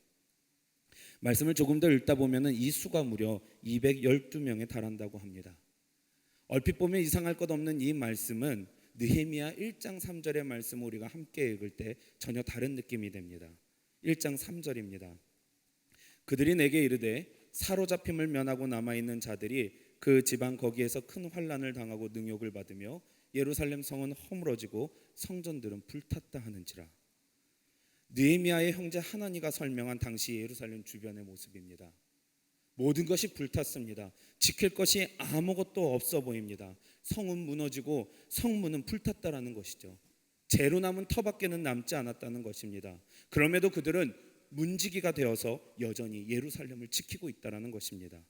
말씀을 조금 더 읽다 보면은 이 수가 무려 212명에 달한다고 합니다. 얼핏 보면 이상할 것 없는 이 말씀은 느헤미야 1장 3절의 말씀을 우리가 함께 읽을 때 전혀 다른 느낌이 됩니다. 1장 3절입니다. 그들이 내게 이르되 사로잡힘을 면하고 남아있는 자들이 그 지방 거기에서 큰 환난을 당하고 능욕을 받으며 예루살렘 성은 허물어지고 성전들은 불탔다 하는지라. 느헤미야의 형제 하나니가 설명한 당시 예루살렘 주변의 모습입니다. 모든 것이 불탔습니다. 지킬 것이 아무것도 없어 보입니다. 성은 무너지고 성문은 불탔다라는 것이죠. 재로 남은 터밖에는 남지 않았다는 것입니다. 그럼에도 그들은 문지기가 되어서 여전히 예루살렘을 지키고 있다라는 것입니다.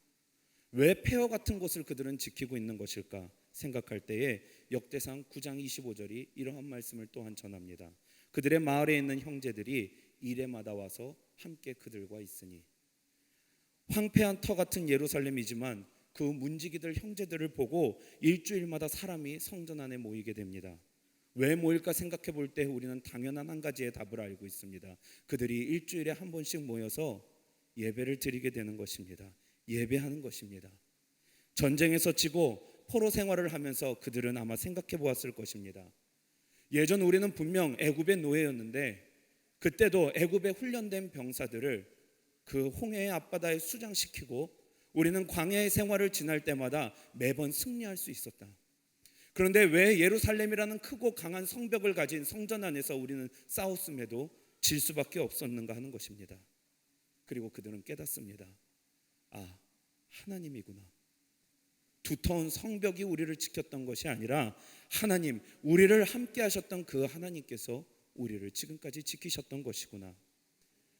왜 폐허 같은 곳을 그들은 지키고 있는 것일까 생각할 때에 역대상 9장 25절이 이러한 말씀을 또한 전합니다. 그들의 마을에 있는 형제들이 이레마다 와서 함께 그들과 있으니. 황폐한 터 같은 예루살렘이지만 그 문지기들 형제들을 보고 일주일마다 사람이 성전 안에 모이게 됩니다. 왜 모일까 생각해 볼 때 우리는 당연한 한 가지의 답을 알고 있습니다. 그들이 일주일에 한 번씩 모여서 예배를 드리게 되는 것입니다. 예배하는 것입니다. 전쟁에서 지고 포로 생활을 하면서 그들은 아마 생각해 보았을 것입니다. 예전 우리는 분명 애굽의 노예였는데 그때도 애굽에 훈련된 병사들을 그 홍해의 앞바다에 수장시키고 우리는 광야의 생활을 지날 때마다 매번 승리할 수 있었다. 그런데 왜 예루살렘이라는 크고 강한 성벽을 가진 성전 안에서 우리는 싸웠음에도 질 수밖에 없었는가 하는 것입니다. 그리고 그들은 깨닫습니다. 아, 하나님이구나. 두터운 성벽이 우리를 지켰던 것이 아니라 하나님, 우리를 함께 하셨던 그 하나님께서 우리를 지금까지 지키셨던 것이구나.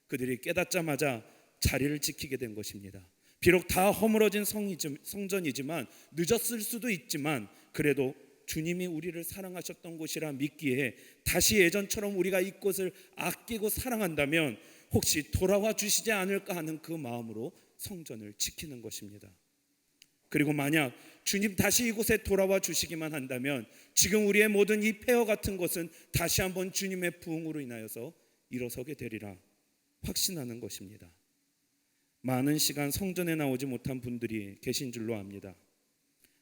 그들이 깨닫자마자 자리를 지키게 된 것입니다. 비록 다 허물어진 성전이지만, 늦었을 수도 있지만 그래도 주님이 우리를 사랑하셨던 곳이라 믿기에 다시 예전처럼 우리가 이곳을 아끼고 사랑한다면 혹시 돌아와 주시지 않을까 하는 그 마음으로 성전을 지키는 것입니다. 그리고 만약 주님 다시 이곳에 돌아와 주시기만 한다면 지금 우리의 모든 이 폐허 같은 것은 다시 한번 주님의 부흥으로 인하여서 일어서게 되리라 확신하는 것입니다. 많은 시간 성전에 나오지 못한 분들이 계신 줄로 압니다.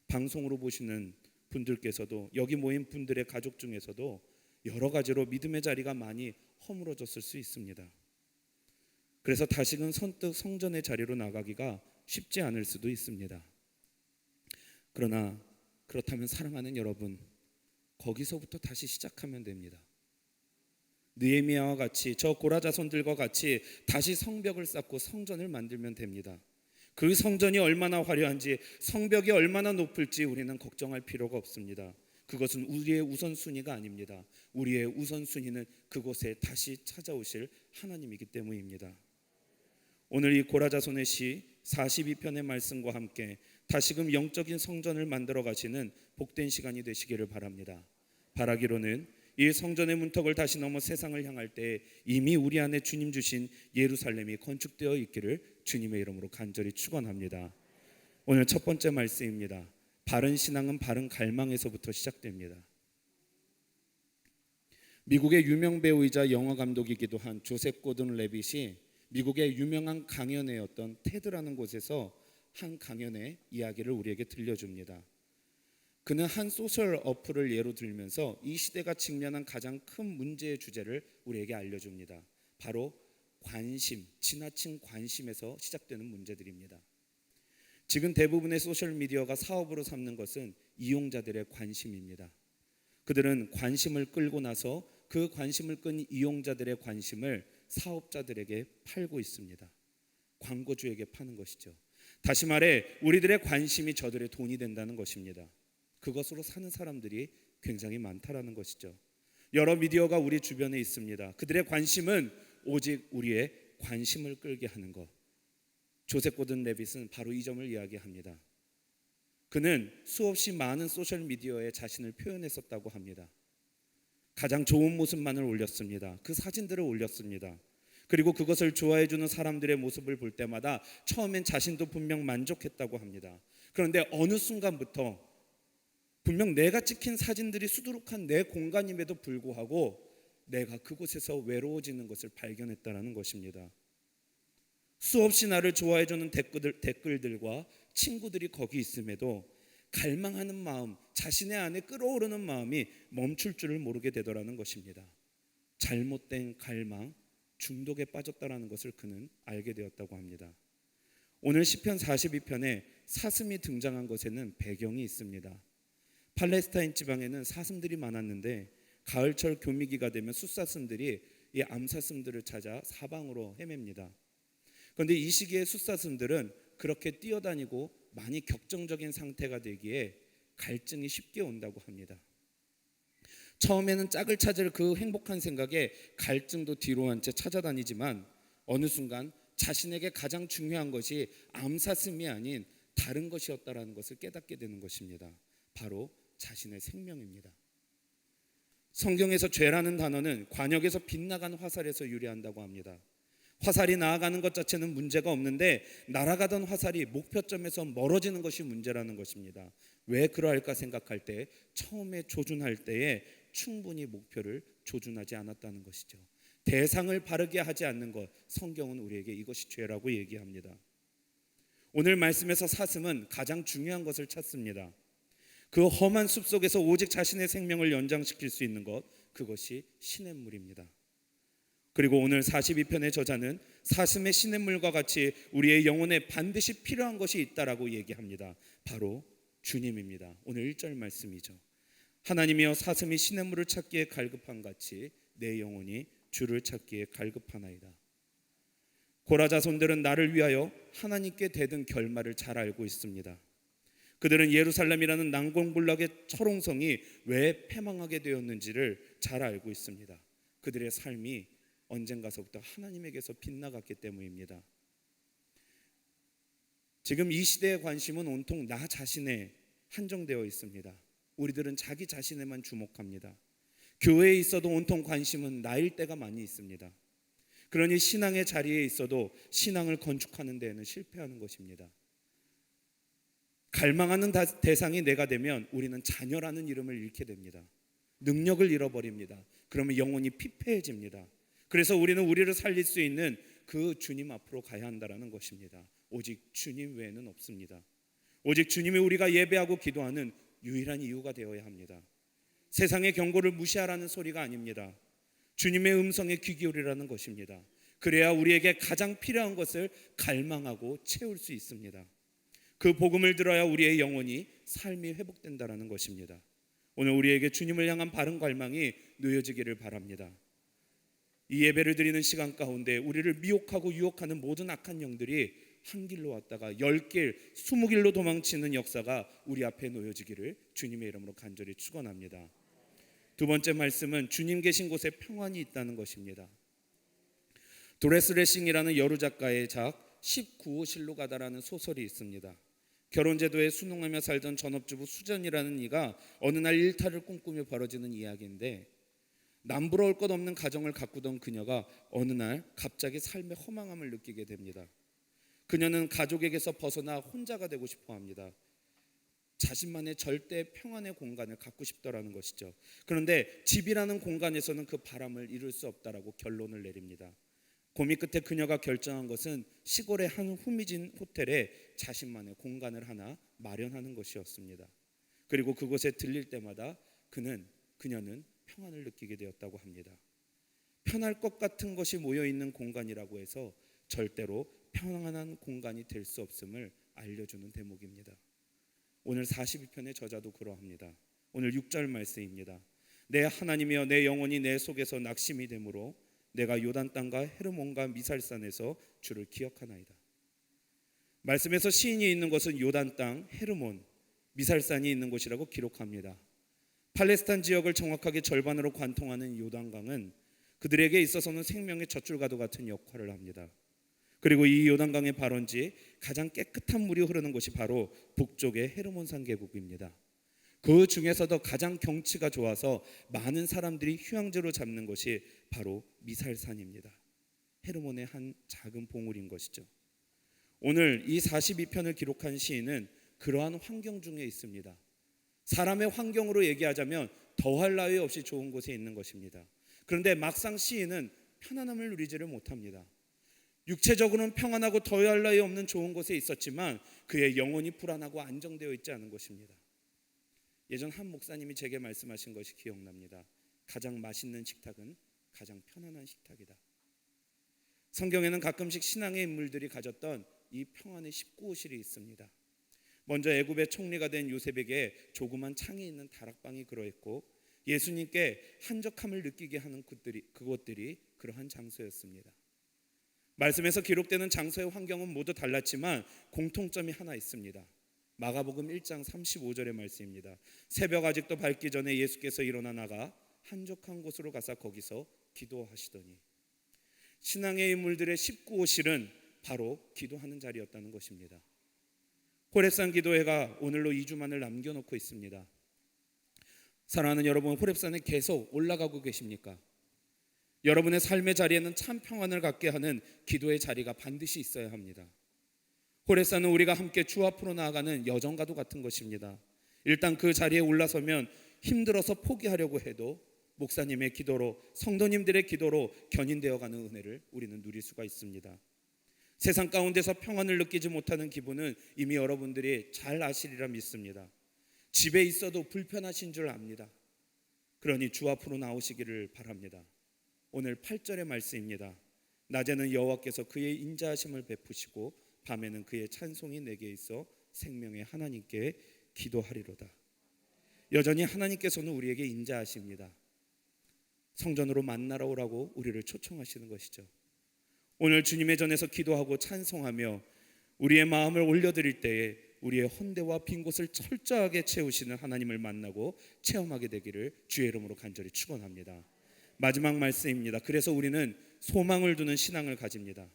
방송으로 보시는 분들께서도 여기 모인 분들의 가족 중에서도 여러 가지로 믿음의 자리가 많이 허물어졌을 수 있습니다. 그래서 다시금 선뜻 성전의 자리로 나가기가 쉽지 않을 수도 있습니다. 그러나 그렇다면 사랑하는 여러분, 거기서부터 다시 시작하면 됩니다. 느헤미야와 같이 저 고라 자손들과 같이 다시 성벽을 쌓고 성전을 만들면 됩니다. 그 성전이 얼마나 화려한지, 성벽이 얼마나 높을지 우리는 걱정할 필요가 없습니다. 그것은 우리의 우선순위가 아닙니다. 우리의 우선순위는 그곳에 다시 찾아오실 하나님이기 때문입니다. 오늘 이 고라 자손의 시 42편의 말씀과 함께 다시금 영적인 성전을 만들어 가시는 복된 시간이 되시기를 바랍니다. 바라기로는 이 성전의 문턱을 다시 넘어 세상을 향할 때 이미 우리 안에 주님 주신 예루살렘이 건축되어 있기를 주님의 이름으로 간절히 축원합니다. 오늘 첫 번째 말씀입니다. 바른 신앙은 바른 갈망에서부터 시작됩니다. 미국의 유명 배우이자 영화 감독이기도 한 조셉 고든 레빗이 미국의 유명한 강연회였던 테드라는 곳에서 한 강연의 이야기를 우리에게 들려줍니다. 그는 한 소셜 어플을 예로 들면서 이 시대가 직면한 가장 큰 문제의 주제를 우리에게 알려줍니다. 바로 관심, 지나친 관심에서 시작되는 문제들입니다. 지금 대부분의 소셜미디어가 사업으로 삼는 것은 이용자들의 관심입니다. 그들은 관심을 끌고 나서 그 관심을 끈 이용자들의 관심을 사업자들에게 팔고 있습니다. 광고주에게 파는 것이죠. 다시 말해 우리들의 관심이 저들의 돈이 된다는 것입니다. 그것으로 사는 사람들이 굉장히 많다라는 것이죠. 여러 미디어가 우리 주변에 있습니다. 그들의 관심은 오직 우리의 관심을 끌게 하는 것. 조셉 고든 레빗은 바로 이 점을 이야기합니다. 그는 수없이 많은 소셜미디어에 자신을 표현했었다고 합니다. 가장 좋은 모습만을 올렸습니다. 그 사진들을 올렸습니다. 그리고 그것을 좋아해주는 사람들의 모습을 볼 때마다 처음엔 자신도 분명 만족했다고 합니다. 그런데 어느 순간부터 분명 내가 찍힌 사진들이 수두룩한 내 공간임에도 불구하고 내가 그곳에서 외로워지는 것을 발견했다는 것입니다. 수없이 나를 좋아해주는 댓글들과 친구들이 거기 있음에도 갈망하는 마음, 자신의 안에 끓어오르는 마음이 멈출 줄을 모르게 되더라는 것입니다. 잘못된 갈망, 중독에 빠졌다라는 것을 그는 알게 되었다고 합니다. 오늘 시편 42편에 사슴이 등장한 것에는 배경이 있습니다. 팔레스타인 지방에는 사슴들이 많았는데 가을철 교미기가 되면 숫사슴들이 이 암사슴들을 찾아 사방으로 헤맵니다. 그런데 이 시기에 숫사슴들은 그렇게 뛰어다니고 많이 격정적인 상태가 되기에 갈증이 쉽게 온다고 합니다. 처음에는 짝을 찾을 그 행복한 생각에 갈증도 뒤로 한 채 찾아다니지만 어느 순간 자신에게 가장 중요한 것이 암사슴이 아닌 다른 것이었다라는 것을 깨닫게 되는 것입니다. 바로 자신의 생명입니다. 성경에서 죄라는 단어는 관역에서 빗나간 화살에서 유래한다고 합니다. 화살이 나아가는 것 자체는 문제가 없는데 날아가던 화살이 목표점에서 멀어지는 것이 문제라는 것입니다. 왜 그러할까 생각할 때 처음에 조준할 때에 충분히 목표를 조준하지 않았다는 것이죠. 대상을 바르게 하지 않는 것, 성경은 우리에게 이것이 죄라고 얘기합니다. 오늘 말씀에서 사슴은 가장 중요한 것을 찾습니다. 그 험한 숲속에서 오직 자신의 생명을 연장시킬 수 있는 것, 그것이 시냇물입니다. 그리고 오늘 42편의 저자는 사슴의 시냇물과 같이 우리의 영혼에 반드시 필요한 것이 있다라고 얘기합니다. 바로 주님입니다. 오늘 1절 말씀이죠. 하나님이여 사슴이 시냇물을 찾기에 갈급한 같이 내 영혼이 주를 찾기에 갈급하나이다. 고라 자손들은 나를 위하여 하나님께 대든 결말을 잘 알고 있습니다. 그들은 예루살렘이라는 난공불락의 철옹성이 왜 패망하게 되었는지를 잘 알고 있습니다. 그들의 삶이 언젠가서부터 하나님에게서 빗나갔기 때문입니다. 지금 이 시대의 관심은 온통 나 자신에 한정되어 있습니다. 우리들은 자기 자신에만 주목합니다. 교회에 있어도 온통 관심은 나일 때가 많이 있습니다. 그러니 신앙의 자리에 있어도 신앙을 건축하는 데에는 실패하는 것입니다. 갈망하는 대상이 내가 되면 우리는 자녀라는 이름을 잃게 됩니다. 능력을 잃어버립니다. 그러면 영혼이 피폐해집니다. 그래서 우리는 우리를 살릴 수 있는 그 주님 앞으로 가야 한다는 것입니다. 오직 주님 외에는 없습니다. 오직 주님이 우리가 예배하고 기도하는 유일한 이유가 되어야 합니다. 세상의 경고를 무시하라는 소리가 아닙니다. 주님의 음성에 귀 기울이라는 것입니다. 그래야 우리에게 가장 필요한 것을 갈망하고 채울 수 있습니다. 그 복음을 들어야 우리의 영혼이 삶이 회복된다는 것입니다. 오늘 우리에게 주님을 향한 바른 갈망이 놓여지기를 바랍니다. 이 예배를 드리는 시간 가운데 우리를 미혹하고 유혹하는 모든 악한 영들이 한 길로 왔다가 10길, 20길로 도망치는 역사가 우리 앞에 놓여지기를 주님의 이름으로 간절히 축원합니다. 두 번째 말씀은 주님 계신 곳에 평안이 있다는 것입니다. 도레스 레싱이라는 여루 작가의 작 19호실로 가다라는 소설이 있습니다. 결혼제도에 순응하며 살던 전업주부 수전이라는 이가 어느 날 일탈을 꿈꾸며 벌어지는 이야기인데, 남부러울 것 없는 가정을 가꾸던 그녀가 어느 날 갑자기 삶의 허망함을 느끼게 됩니다. 그녀는 가족에게서 벗어나 혼자가 되고 싶어 합니다. 자신만의 절대 평안의 공간을 갖고 싶더라는 것이죠. 그런데 집이라는 공간에서는 그 바람을 이룰 수 없다라고 결론을 내립니다. 고민 끝에 그녀가 결정한 것은 시골의 한 후미진 호텔에 자신만의 공간을 하나 마련하는 것이었습니다. 그리고 그곳에 들릴 때마다 그녀는 평안을 느끼게 되었다고 합니다. 편할 것 같은 것이 모여있는 공간이라고 해서 절대로 평안한 공간이 될 수 없음을 알려주는 대목입니다. 오늘 42편의 저자도 그러합니다. 오늘 6절 말씀입니다. 내 하나님이여 내 영혼이 내 속에서 낙심이 되므로 내가 요단 땅과 헤르몬과 미살산에서 주를 기억하나이다. 말씀에서 시인이 있는 것은 요단 땅, 헤르몬, 미살산이 있는 곳이라고 기록합니다. 팔레스타인 지역을 정확하게 절반으로 관통하는 요단강은 그들에게 있어서는 생명의 젖줄과도 같은 역할을 합니다. 그리고 이 요단강의 발원지 가장 깨끗한 물이 흐르는 곳이 바로 북쪽의 헤르몬산 계곡입니다. 그 중에서도 가장 경치가 좋아서 많은 사람들이 휴양지로 잡는 것이 바로 미살산입니다. 헤르몬의 한 작은 봉우리인 것이죠. 오늘 이 42편을 기록한 시인은 그러한 환경 중에 있습니다. 사람의 환경으로 얘기하자면 더할 나위 없이 좋은 곳에 있는 것입니다. 그런데 막상 시인은 편안함을 누리지를 못합니다. 육체적으로는 평안하고 더할 나위 없는 좋은 곳에 있었지만 그의 영혼이 불안하고 안정되어 있지 않은 것입니다. 예전 한 목사님이 제게 말씀하신 것이 기억납니다. 가장 맛있는 식탁은 가장 편안한 식탁이다. 성경에는 가끔씩 신앙의 인물들이 가졌던 이 평안의 19호실이 있습니다. 먼저 애굽의 총리가 된 요셉에게 조그만 창이 있는 다락방이 그러했고 예수님께 한적함을 느끼게 하는 그것들이 그러한 장소였습니다. 말씀에서 기록되는 장소의 환경은 모두 달랐지만 공통점이 하나 있습니다. 마가복음 1장 35절의 말씀입니다. 새벽 아직도 밝기 전에 예수께서 일어나 나가 한적한 곳으로 가서 거기서 기도하시더니 신앙의 인물들의 19호실은 바로 기도하는 자리였다는 것입니다. 호렙산 기도회가 오늘로 2주만을 남겨놓고 있습니다. 사랑하는 여러분, 호렙산에 계속 올라가고 계십니까? 여러분의 삶의 자리에는 참 평안을 갖게 하는 기도의 자리가 반드시 있어야 합니다. 호렙산은 우리가 함께 주 앞으로 나아가는 여정과도 같은 것입니다. 일단 그 자리에 올라서면 힘들어서 포기하려고 해도 목사님의 기도로, 성도님들의 기도로 견인되어가는 은혜를 우리는 누릴 수가 있습니다. 세상 가운데서 평안을 느끼지 못하는 기분은 이미 여러분들이 잘 아시리라 믿습니다. 집에 있어도 불편하신 줄 압니다. 그러니 주 앞으로 나오시기를 바랍니다. 오늘 8절의 말씀입니다. 낮에는 여호와께서 그의 인자하심을 베푸시고 밤에는 그의 찬송이 내게 있어 생명의 하나님께 기도하리로다. 여전히 하나님께서는 우리에게 인자하십니다. 성전으로 만나러 오라고 우리를 초청하시는 것이죠. 오늘 주님의 전에서 기도하고 찬송하며 우리의 마음을 올려드릴 때에 우리의 헌대와 빈 곳을 철저하게 채우시는 하나님을 만나고 체험하게 되기를 주의 이름으로 간절히 축원합니다. 마지막 말씀입니다. 그래서 우리는 소망을 두는 신앙을 가집니다.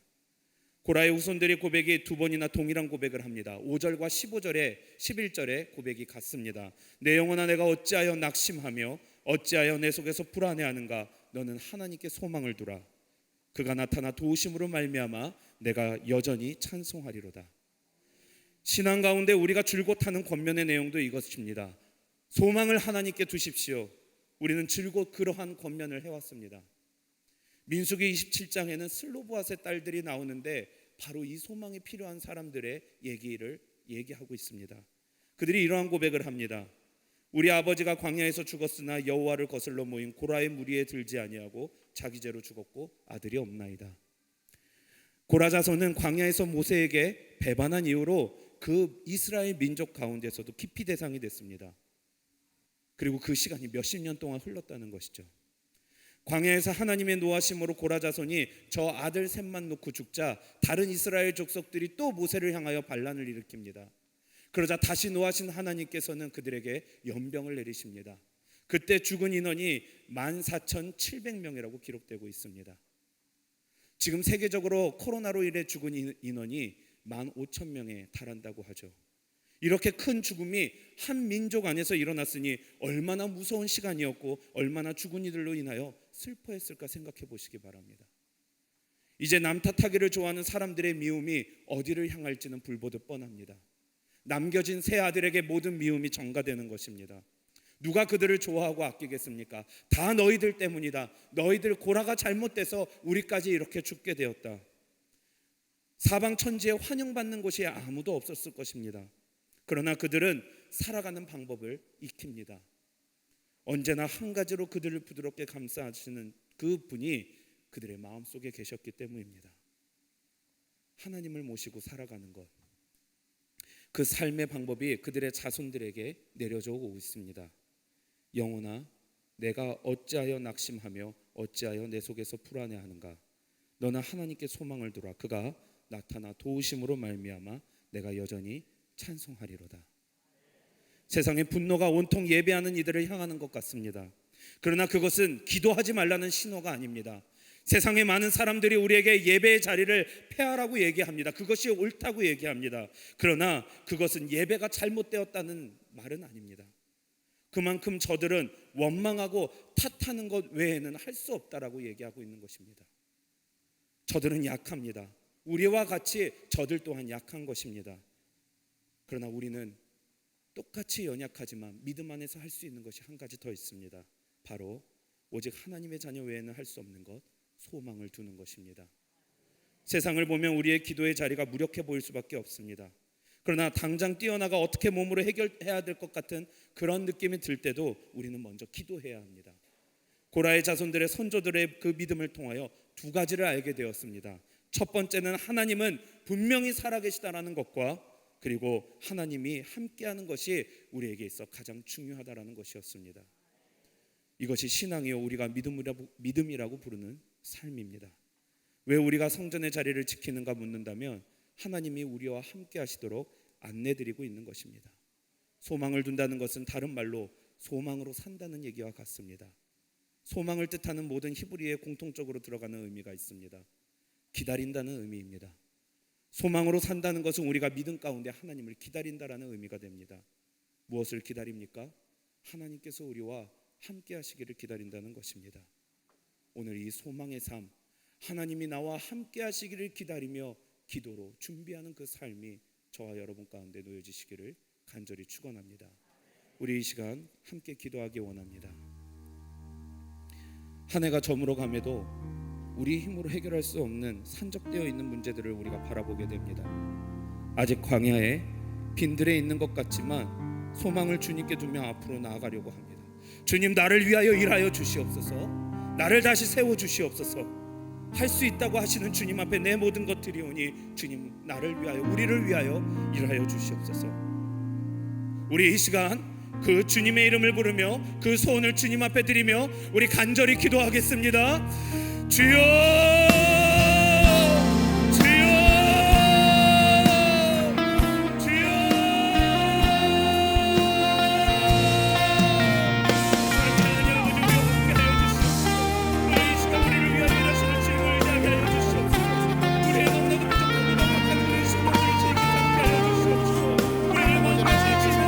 고라의 후손들의 고백이 두 번이나 동일한 고백을 합니다. 5절과 15절에 11절에 고백이 같습니다. 내 영혼아 내가 어찌하여 낙심하며 어찌하여 내 속에서 불안해하는가. 너는 하나님께 소망을 두라. 그가 나타나 도우심으로 말미암아 내가 여전히 찬송하리로다. 신앙 가운데 우리가 줄곧 하는 권면의 내용도 이것입니다. 소망을 하나님께 두십시오. 우리는 줄곧 그러한 권면을 해왔습니다. 민수기 27장에는 슬로보앗의 딸들이 나오는데 바로 이 소망이 필요한 사람들의 얘기를 얘기하고 있습니다. 그들이 이러한 고백을 합니다. 우리 아버지가 광야에서 죽었으나 여호와를 거슬러 모인 고라의 무리에 들지 아니하고 자기 죄로 죽었고 아들이 없나이다. 고라 자손은 광야에서 모세에게 배반한 이후로 그 이스라엘 민족 가운데서도 기피 대상이 됐습니다. 그리고 그 시간이 몇십 년 동안 흘렀다는 것이죠. 광야에서 하나님의 노하심으로 고라 자손이 저 아들 셋만 놓고 죽자 다른 이스라엘 족속들이 또 모세를 향하여 반란을 일으킵니다. 그러자 다시 노하신 하나님께서는 그들에게 연병을 내리십니다. 그때 죽은 인원이 14,700명이라고 기록되고 있습니다. 지금 세계적으로 코로나로 인해 죽은 인원이 15,000명에 달한다고 하죠. 이렇게 큰 죽음이 한 민족 안에서 일어났으니 얼마나 무서운 시간이었고 얼마나 죽은 이들로 인하여 슬퍼했을까 생각해 보시기 바랍니다. 이제 남 탓하기를 좋아하는 사람들의 미움이 어디를 향할지는 불보듯 뻔합니다. 남겨진 세 아들에게 모든 미움이 전가되는 것입니다. 누가 그들을 좋아하고 아끼겠습니까? 다 너희들 때문이다. 너희들 고라가 잘못돼서 우리까지 이렇게 죽게 되었다. 사방 천지에 환영받는 곳이 아무도 없었을 것입니다. 그러나 그들은 살아가는 방법을 익힙니다. 언제나 한 가지로 그들을 부드럽게 감싸주시는 그 분이 그들의 마음속에 계셨기 때문입니다. 하나님을 모시고 살아가는 것, 그 삶의 방법이 그들의 자손들에게 내려져 오고 있습니다. 영혼아 내가 어찌하여 낙심하며 어찌하여 내 속에서 불안해하는가? 너는 하나님께 소망을 두라. 그가 나타나 도우심으로 말미암아 내가 여전히 찬송하리로다. 세상의 분노가 온통 예배하는 이들을 향하는 것 같습니다. 그러나 그것은 기도하지 말라는 신호가 아닙니다. 세상의 많은 사람들이 우리에게 예배의 자리를 폐하라고 얘기합니다. 그것이 옳다고 얘기합니다. 그러나 그것은 예배가 잘못되었다는 말은 아닙니다. 그만큼 저들은 원망하고 탓하는 것 외에는 할 수 없다라고 얘기하고 있는 것입니다. 저들은 약합니다. 우리와 같이 저들 또한 약한 것입니다. 그러나 우리는 똑같이 연약하지만 믿음 안에서 할 수 있는 것이 한 가지 더 있습니다. 바로 오직 하나님의 자녀 외에는 할 수 없는 것, 소망을 두는 것입니다. 세상을 보면 우리의 기도의 자리가 무력해 보일 수밖에 없습니다. 그러나 당장 뛰어나가 어떻게 몸으로 해결해야 될 것 같은 그런 느낌이 들 때도 우리는 먼저 기도해야 합니다. 고라의 자손들의 선조들의 그 믿음을 통하여 두 가지를 알게 되었습니다. 첫 번째는 하나님은 분명히 살아계시다라는 것과 그리고 하나님이 함께하는 것이 우리에게 있어 가장 중요하다라는 것이었습니다. 이것이 신앙이요 우리가 믿음이라고 부르는 삶입니다. 왜 우리가 성전의 자리를 지키는가 묻는다면 하나님이 우리와 함께 하시도록 안내드리고 있는 것입니다. 소망을 둔다는 것은 다른 말로 소망으로 산다는 얘기와 같습니다. 소망을 뜻하는 모든 히브리어에 공통적으로 들어가는 의미가 있습니다. 기다린다는 의미입니다. 소망으로 산다는 것은 우리가 믿음 가운데 하나님을 기다린다라는 의미가 됩니다. 무엇을 기다립니까? 하나님께서 우리와 함께 하시기를 기다린다는 것입니다. 오늘 이 소망의 삶, 하나님이 나와 함께 하시기를 기다리며 기도로 준비하는 그 삶이 저와 여러분 가운데 놓여지시기를 간절히 축원합니다. 우리 이 시간 함께 기도하기 원합니다. 한 해가 저물어 감에도 우리 힘으로 해결할 수 없는 산적되어 있는 문제들을 우리가 바라보게 됩니다. 아직 광야에 빈들에 있는 것 같지만 소망을 주님께 두며 앞으로 나아가려고 합니다. 주님, 나를 위하여 일하여 주시옵소서. 나를 다시 세워 주시옵소서. 할 수 있다고 하시는 주님 앞에 내 모든 것 드리오니 주님, 나를 위하여 우리를 위하여 일하여 주시옵소서. 우리 이 시간 그 주님의 이름을 부르며 그 소원을 주님 앞에 드리며 우리 간절히 기도하겠습니다. 주여, 주여, 주여. 우리 이 시간 우리를 위하여 일하시는 주님을 의지하게 하여 주시옵소서. 우리의 너무나도 부족하고 막막한 우리 심령들을 제게 함께 하여 주시옵소서. 우리를 만나신 주님을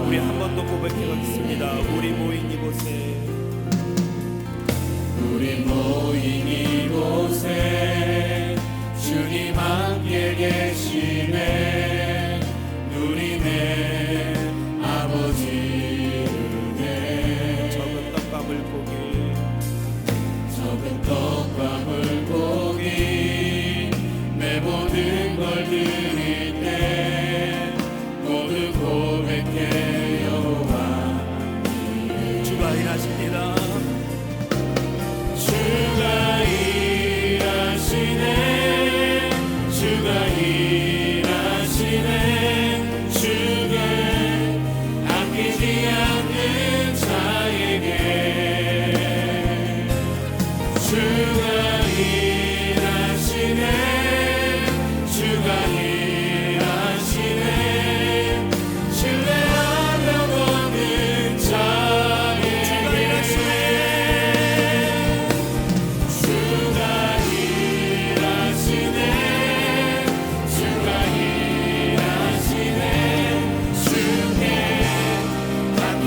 우리 한 번 더 고백해보겠습니다. 우리 모인 이곳에 주님 함께 계시네. 누리네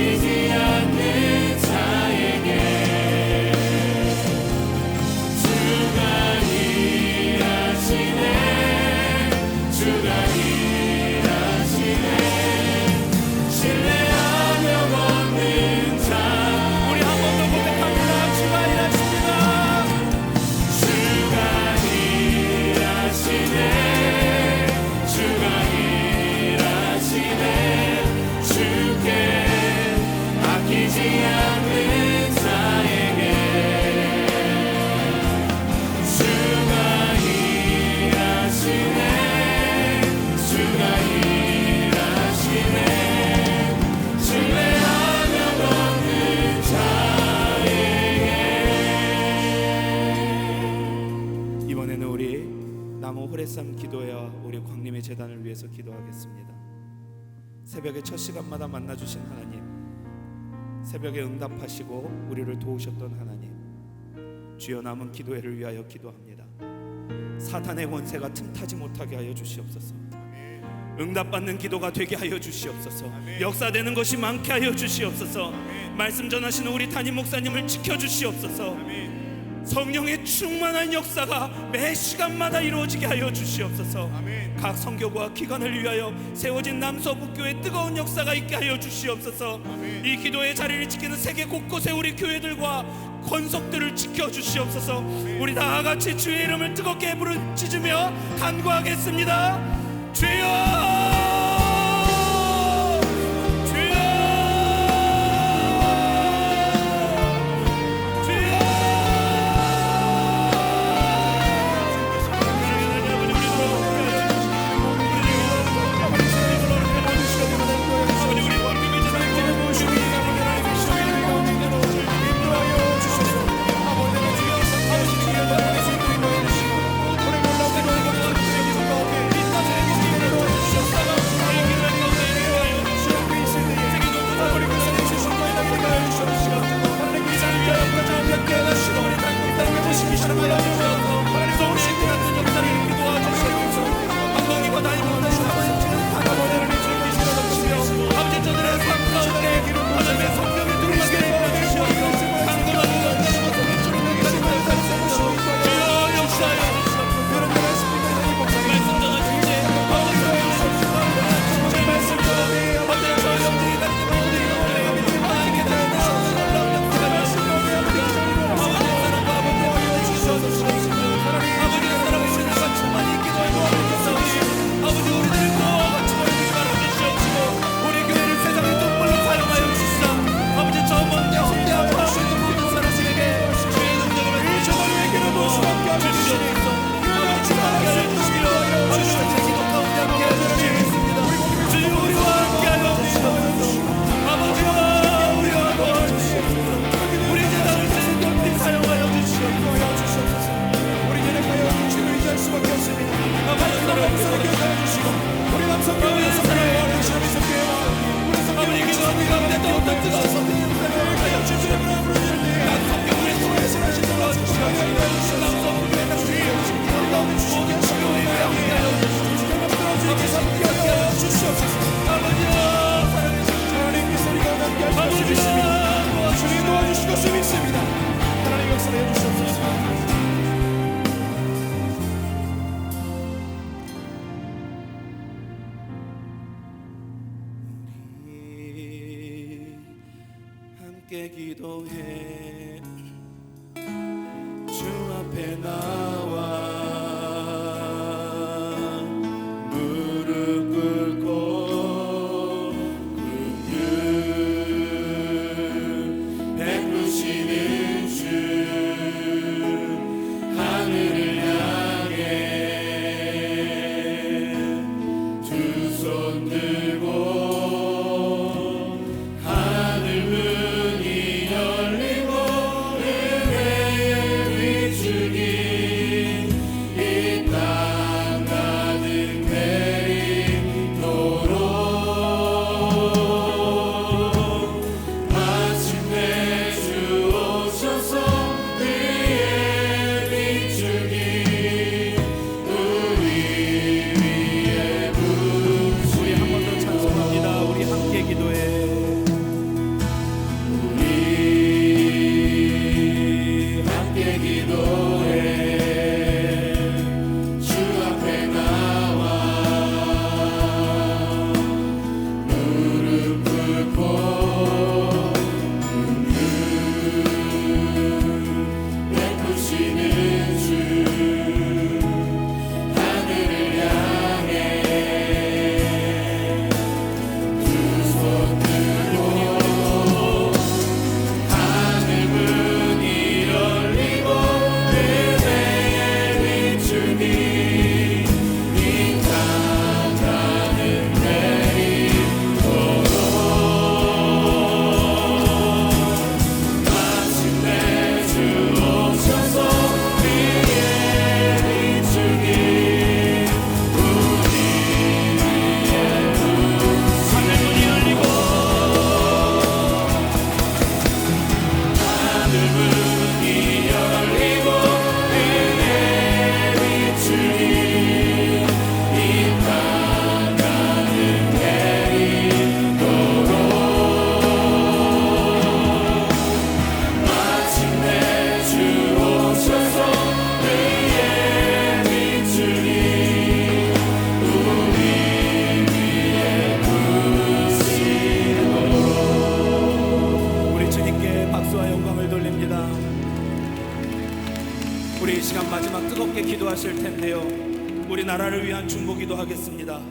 아끼지 않는 자에게 주가 일하시네 주가 일하시네 신뢰하며 걷는 자 우리 한 번 더 고백합니다. 주가 일하십니다. 주가 일하시네 주가 일하시네 주께 아끼지 않는 자에게 주가 일하시네 주가 일하시네 신뢰하며 걷는 자에게 이번에는 우리 나무 호레삼 기도회와 우리 광림의 재단을 위해서 기도하겠습니다. 새벽의 첫 시간마다 만나주신 하나님, 새벽에 응답하시고 우리를 도우셨던 하나님, 주여 남은 기도회를 위하여 기도합니다. 사탄의 권세가 틈타지 못하게 하여 주시옵소서. 응답받는 기도가 되게 하여 주시옵소서. 역사되는 것이 많게 하여 주시옵소서. 말씀 전하시는 우리 담임 목사님을 지켜주시옵소서. 성령의 충만한 역사가 매 시간마다 이루어지게 하여 주시옵소서. 각 선교구와 기관을 위하여 세워진 남서북교회 뜨거운 역사가 있게 하여 주시옵소서. 이 기도의 자리를 지키는 세계 곳곳에 우리 교회들과 권속들을 지켜주시옵소서. 우리 다 같이 주의 이름을 뜨겁게 부르짖으며 간구하겠습니다. 주여! 주님 도와주실 것을 믿습니다. 하나님 역사를 해주시옵소서. 함께 기도해 주 앞에 나와 무릎 꿇고 긍휼 베푸시는 주 하늘을 향해 두 손 들고 하늘 문이 열리고 은혜를 비추기 우리 이 시간 마지막 뜨겁게 기도하실 텐데요, 우리 나라를 위한 중보기도 하겠습니다.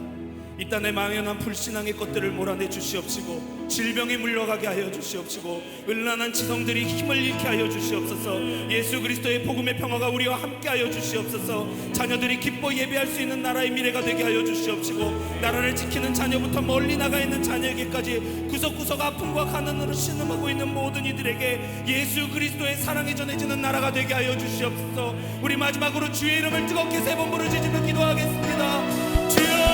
이 땅에 망연한 불신앙의 것들을 몰아내 주시옵시고, 질병이 물러가게 하여 주시옵시고, 음란한 지성들이 힘을 잃게 하여 주시옵소서. 예수 그리스도의 복음의 평화가 우리와 함께 하여 주시옵소서. 자녀들이 기뻐 예배할 수 있는 나라의 미래가 되게 하여 주시옵시고, 나라를 지키는 자녀부터 멀리 나가 있는 자녀에게까지 구석구석 아픔과 가난으로 신음하고 있는 모든 이들에게 예수 그리스도의 사랑이 전해지는 나라가 되게 하여 주시옵소서. 우리 마지막으로 주의 이름을 뜨겁게 세 번 부르짖으며 기도하겠습니다. 주여,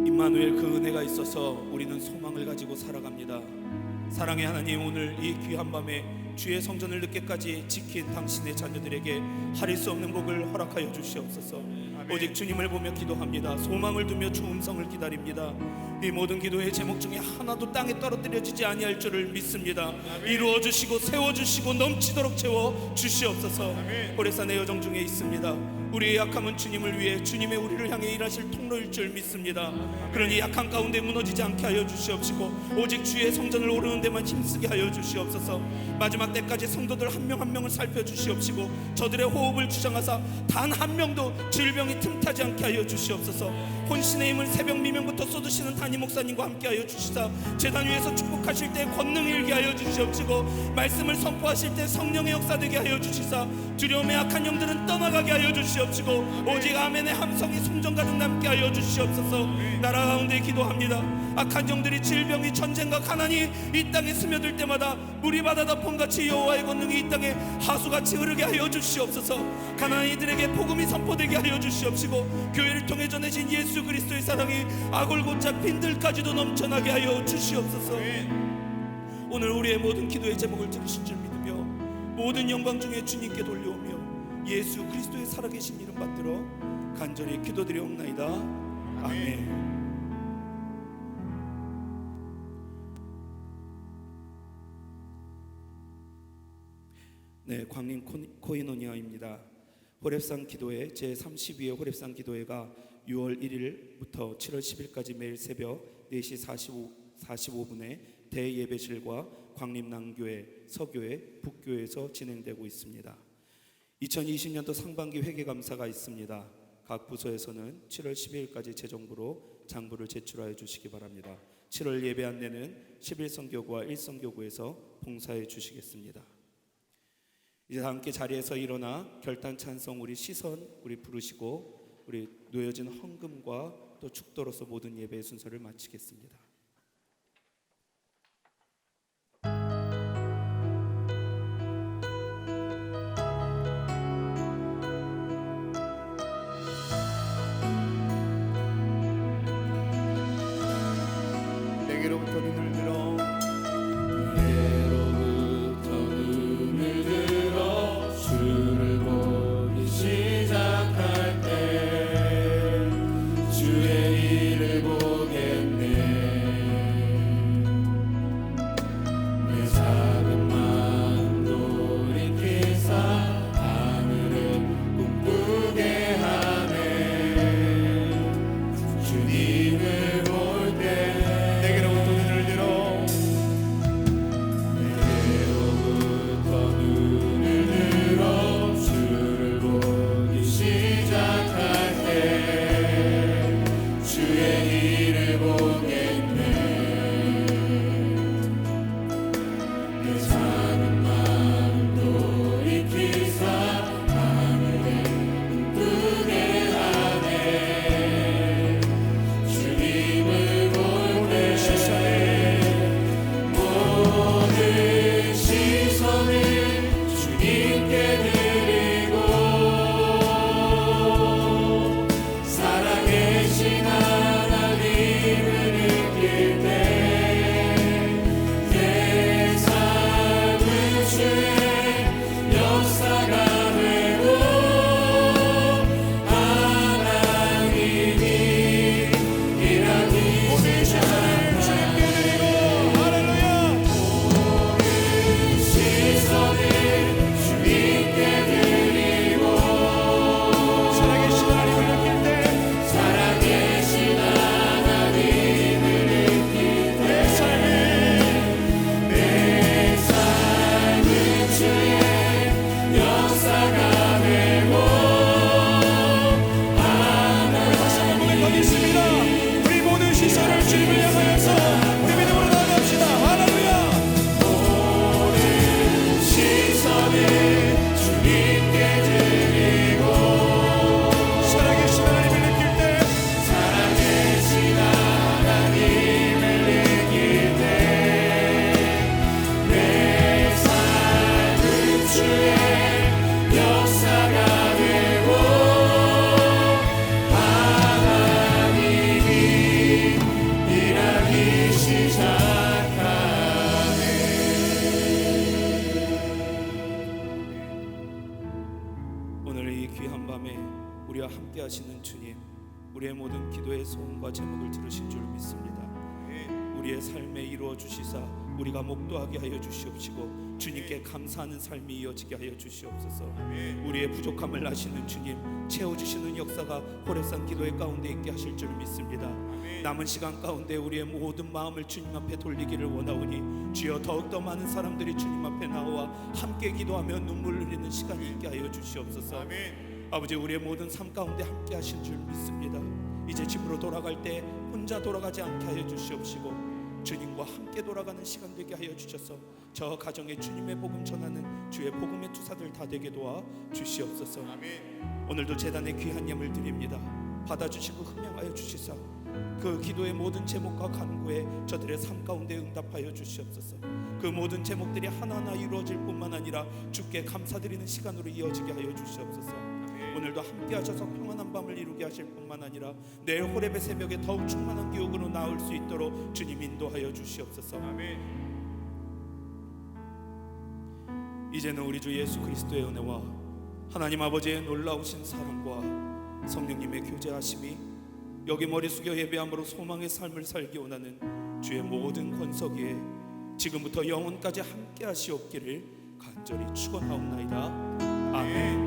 임마누엘 그 은혜가 있어서 우리는 소망을 가지고 살아갑니다. 사랑의 하나님, 오늘 이 귀한 밤에 주의 성전을 늦게까지 지킨 당신의 자녀들에게 하릴 수 없는 복을 허락하여 주시옵소서. 오직 주님을 보며 기도합니다. 소망을 두며 주 음성을 기다립니다. 이 모든 기도의 제목 중에 하나도 땅에 떨어뜨려지지 아니할 줄을 믿습니다. 이루어 주시고 세워 주시고 넘치도록 채워 주시옵소서. 호레산의 여정 중에 있습니다. 우리의 약함은 주님을 위해 주님의 우리를 향해 일하실 통로일 줄 믿습니다. 그러니 약한 가운데 무너지지 않게 하여 주시옵시고, 오직 주의 성전을 오르는 데만 힘쓰게 하여 주시옵소서. 마지막 때까지 성도들 한 명 한 명을 살펴주시옵시고, 저들의 호흡을 주장하사 단 한 명도 질병이 틈타지 않게 하여 주시옵소서. 혼신의 힘을 새벽 미명부터 쏟으시는 담임 목사님과 함께 하여 주시사, 제단 위에서 축복하실 때 권능이 일게 하여 주시옵시고, 말씀을 선포하실 때 성령의 역사되게 하여 주시사, 두려움의 악한 영들은 떠나가게 하여 주시옵시고, 오직 아멘의 함성이 숨정 가득 남게 하여 주시옵소서. 나라 가운데 기도합니다. 악한 영들이, 질병이, 전쟁과 가난이 이 땅에 스며들 때마다 물이 바다 덮음같이 여호와의 권능이 이 땅에 하수같이 흐르게 하여 주시옵소서. 가난한 이들에게 복음이 선포되게 하여 주시옵시고, 교회를 통해 전해진 예수 그리스도의 사랑이 아골고짝 빈들까지도 넘쳐나게 하여 주시옵소서. 오늘 우리의 모든 기도의 제목을 들으신 줄 믿으며 모든 영광 중에 주님께 돌려오며 예수 그리스도의 살아계신 이름 받들어 간절히 기도드리옵나이다. 아멘. 네, 광림 코이노니아입니다. 호렙산 기도회 제32회 호렙산 기도회가 6월 1일부터 7월 10일까지 매일 새벽 4시 45분에 대예배실과 광림남교회, 서교회, 북교회에서 진행되고 있습니다. 2020년도 상반기 회계감사가 있습니다. 각 부서에서는 7월 12일까지 재정부로 장부를 제출하여 주시기 바랍니다. 7월 예배 안내는 11선교구와 1선교구에서 봉사해 주시겠습니다. 이제 함께 자리에서 일어나 결단 찬송 우리 시선 우리 부르시고 우리 놓여진 헌금과 또 축도로서 모든 예배의 순서를 마치겠습니다. 예로부터 눈을 들어 예로부터 눈을 들어 주를 보기 시작할 때 주의 일을 보겠네. 내 작은 마음 돌이키사 하늘을 꿈꾸게 하네. 주님을 볼 때 내게로부터 눈을 들어 내게로부터 눈을 들어 주를 보기 시작할 때 주의 일을 보겠네. 내 작은 마음 돌이키사 하늘을 꿈꾸게 하네. 주님을 볼 때 모든 시선을 주님께 드리고 살아계신 하나님을 느낄 때 내 삶은 주의 역사가 되고 하나님이 일하기 모든 시선을 주님께 드리고 할렐루야. 시선을 주님께 드리고 살아계신 하나님을 느낄 때 살아계신 하나님을 느낄 내 내 삶은 주의 역사가 되고 다시 한번 고백하겠습니다. 우리 모든 시선을 주님을 향하여서 우리 믿음으로 나아갑시다. 할렐루야. 시선을 주님께 드리고 살아계신 하나님을 느낄 때 살아계신 하나님을 느낄 때 내 삶은 주의 역사가 되고 하나님이 일하기 시작하네. 오늘 이 귀한 밤에 우리와 함께 하시는 주님, 우리의 모든 기도의 소원과 제목을 들으신 줄 믿습니다. 우리의 삶에 이루어 주시사 우리가 목도하게 하여 주시옵시고 주님께 감사하는 삶이 이어지게 하여 주시옵소서. 우리의 부족함을 아시는 주님, 채워주시는 역사가 호렙산 기도의 가운데 있게 하실 줄 믿습니다. 남은 시간 가운데 우리의 모든 마음을 주님 앞에 돌리기를 원하오니 주여 더욱더 많은 사람들이 주님 앞에 나와 함께 기도하며 눈물 흘리는 시간이 있게 하여 주시옵소서. 아버지, 우리의 모든 삶 가운데 함께 하신 줄 믿습니다. 이제 집으로 돌아갈 때 혼자 돌아가지 않게 하여 주시옵시고 주님과 함께 돌아가는 시간 되게 하여 주셔서 저 가정에 주님의 복음 전하는 주의 복음의 투사들 다 되게 도와 주시옵소서. 오늘도 제단에 귀한 예물 드립니다. 받아주시고 흠양하여 주시사 그 기도의 모든 제목과 간구에 저들의 삶 가운데 응답하여 주시옵소서. 그 모든 제목들이 하나하나 이루어질 뿐만 아니라 주께 감사드리는 시간으로 이어지게 하여 주시옵소서. 오늘도 함께 하셔서 평안한 밤을 이루게 하실 뿐만 아니라 내일 호렙의 새벽에 더욱 충만한 기억으로 나올 수 있도록 주님 인도하여 주시옵소서. 이제는 우리 주 예수 그리스도의 은혜와 하나님 아버지의 놀라우신 사랑과 성령님의 교제하심이 여기 머리 숙여 예배함으로 소망의 삶을 살기 원하는 주의 모든 권석에 지금부터 영원까지 함께 하시옵기를 간절히 축원하옵나이다. 아멘.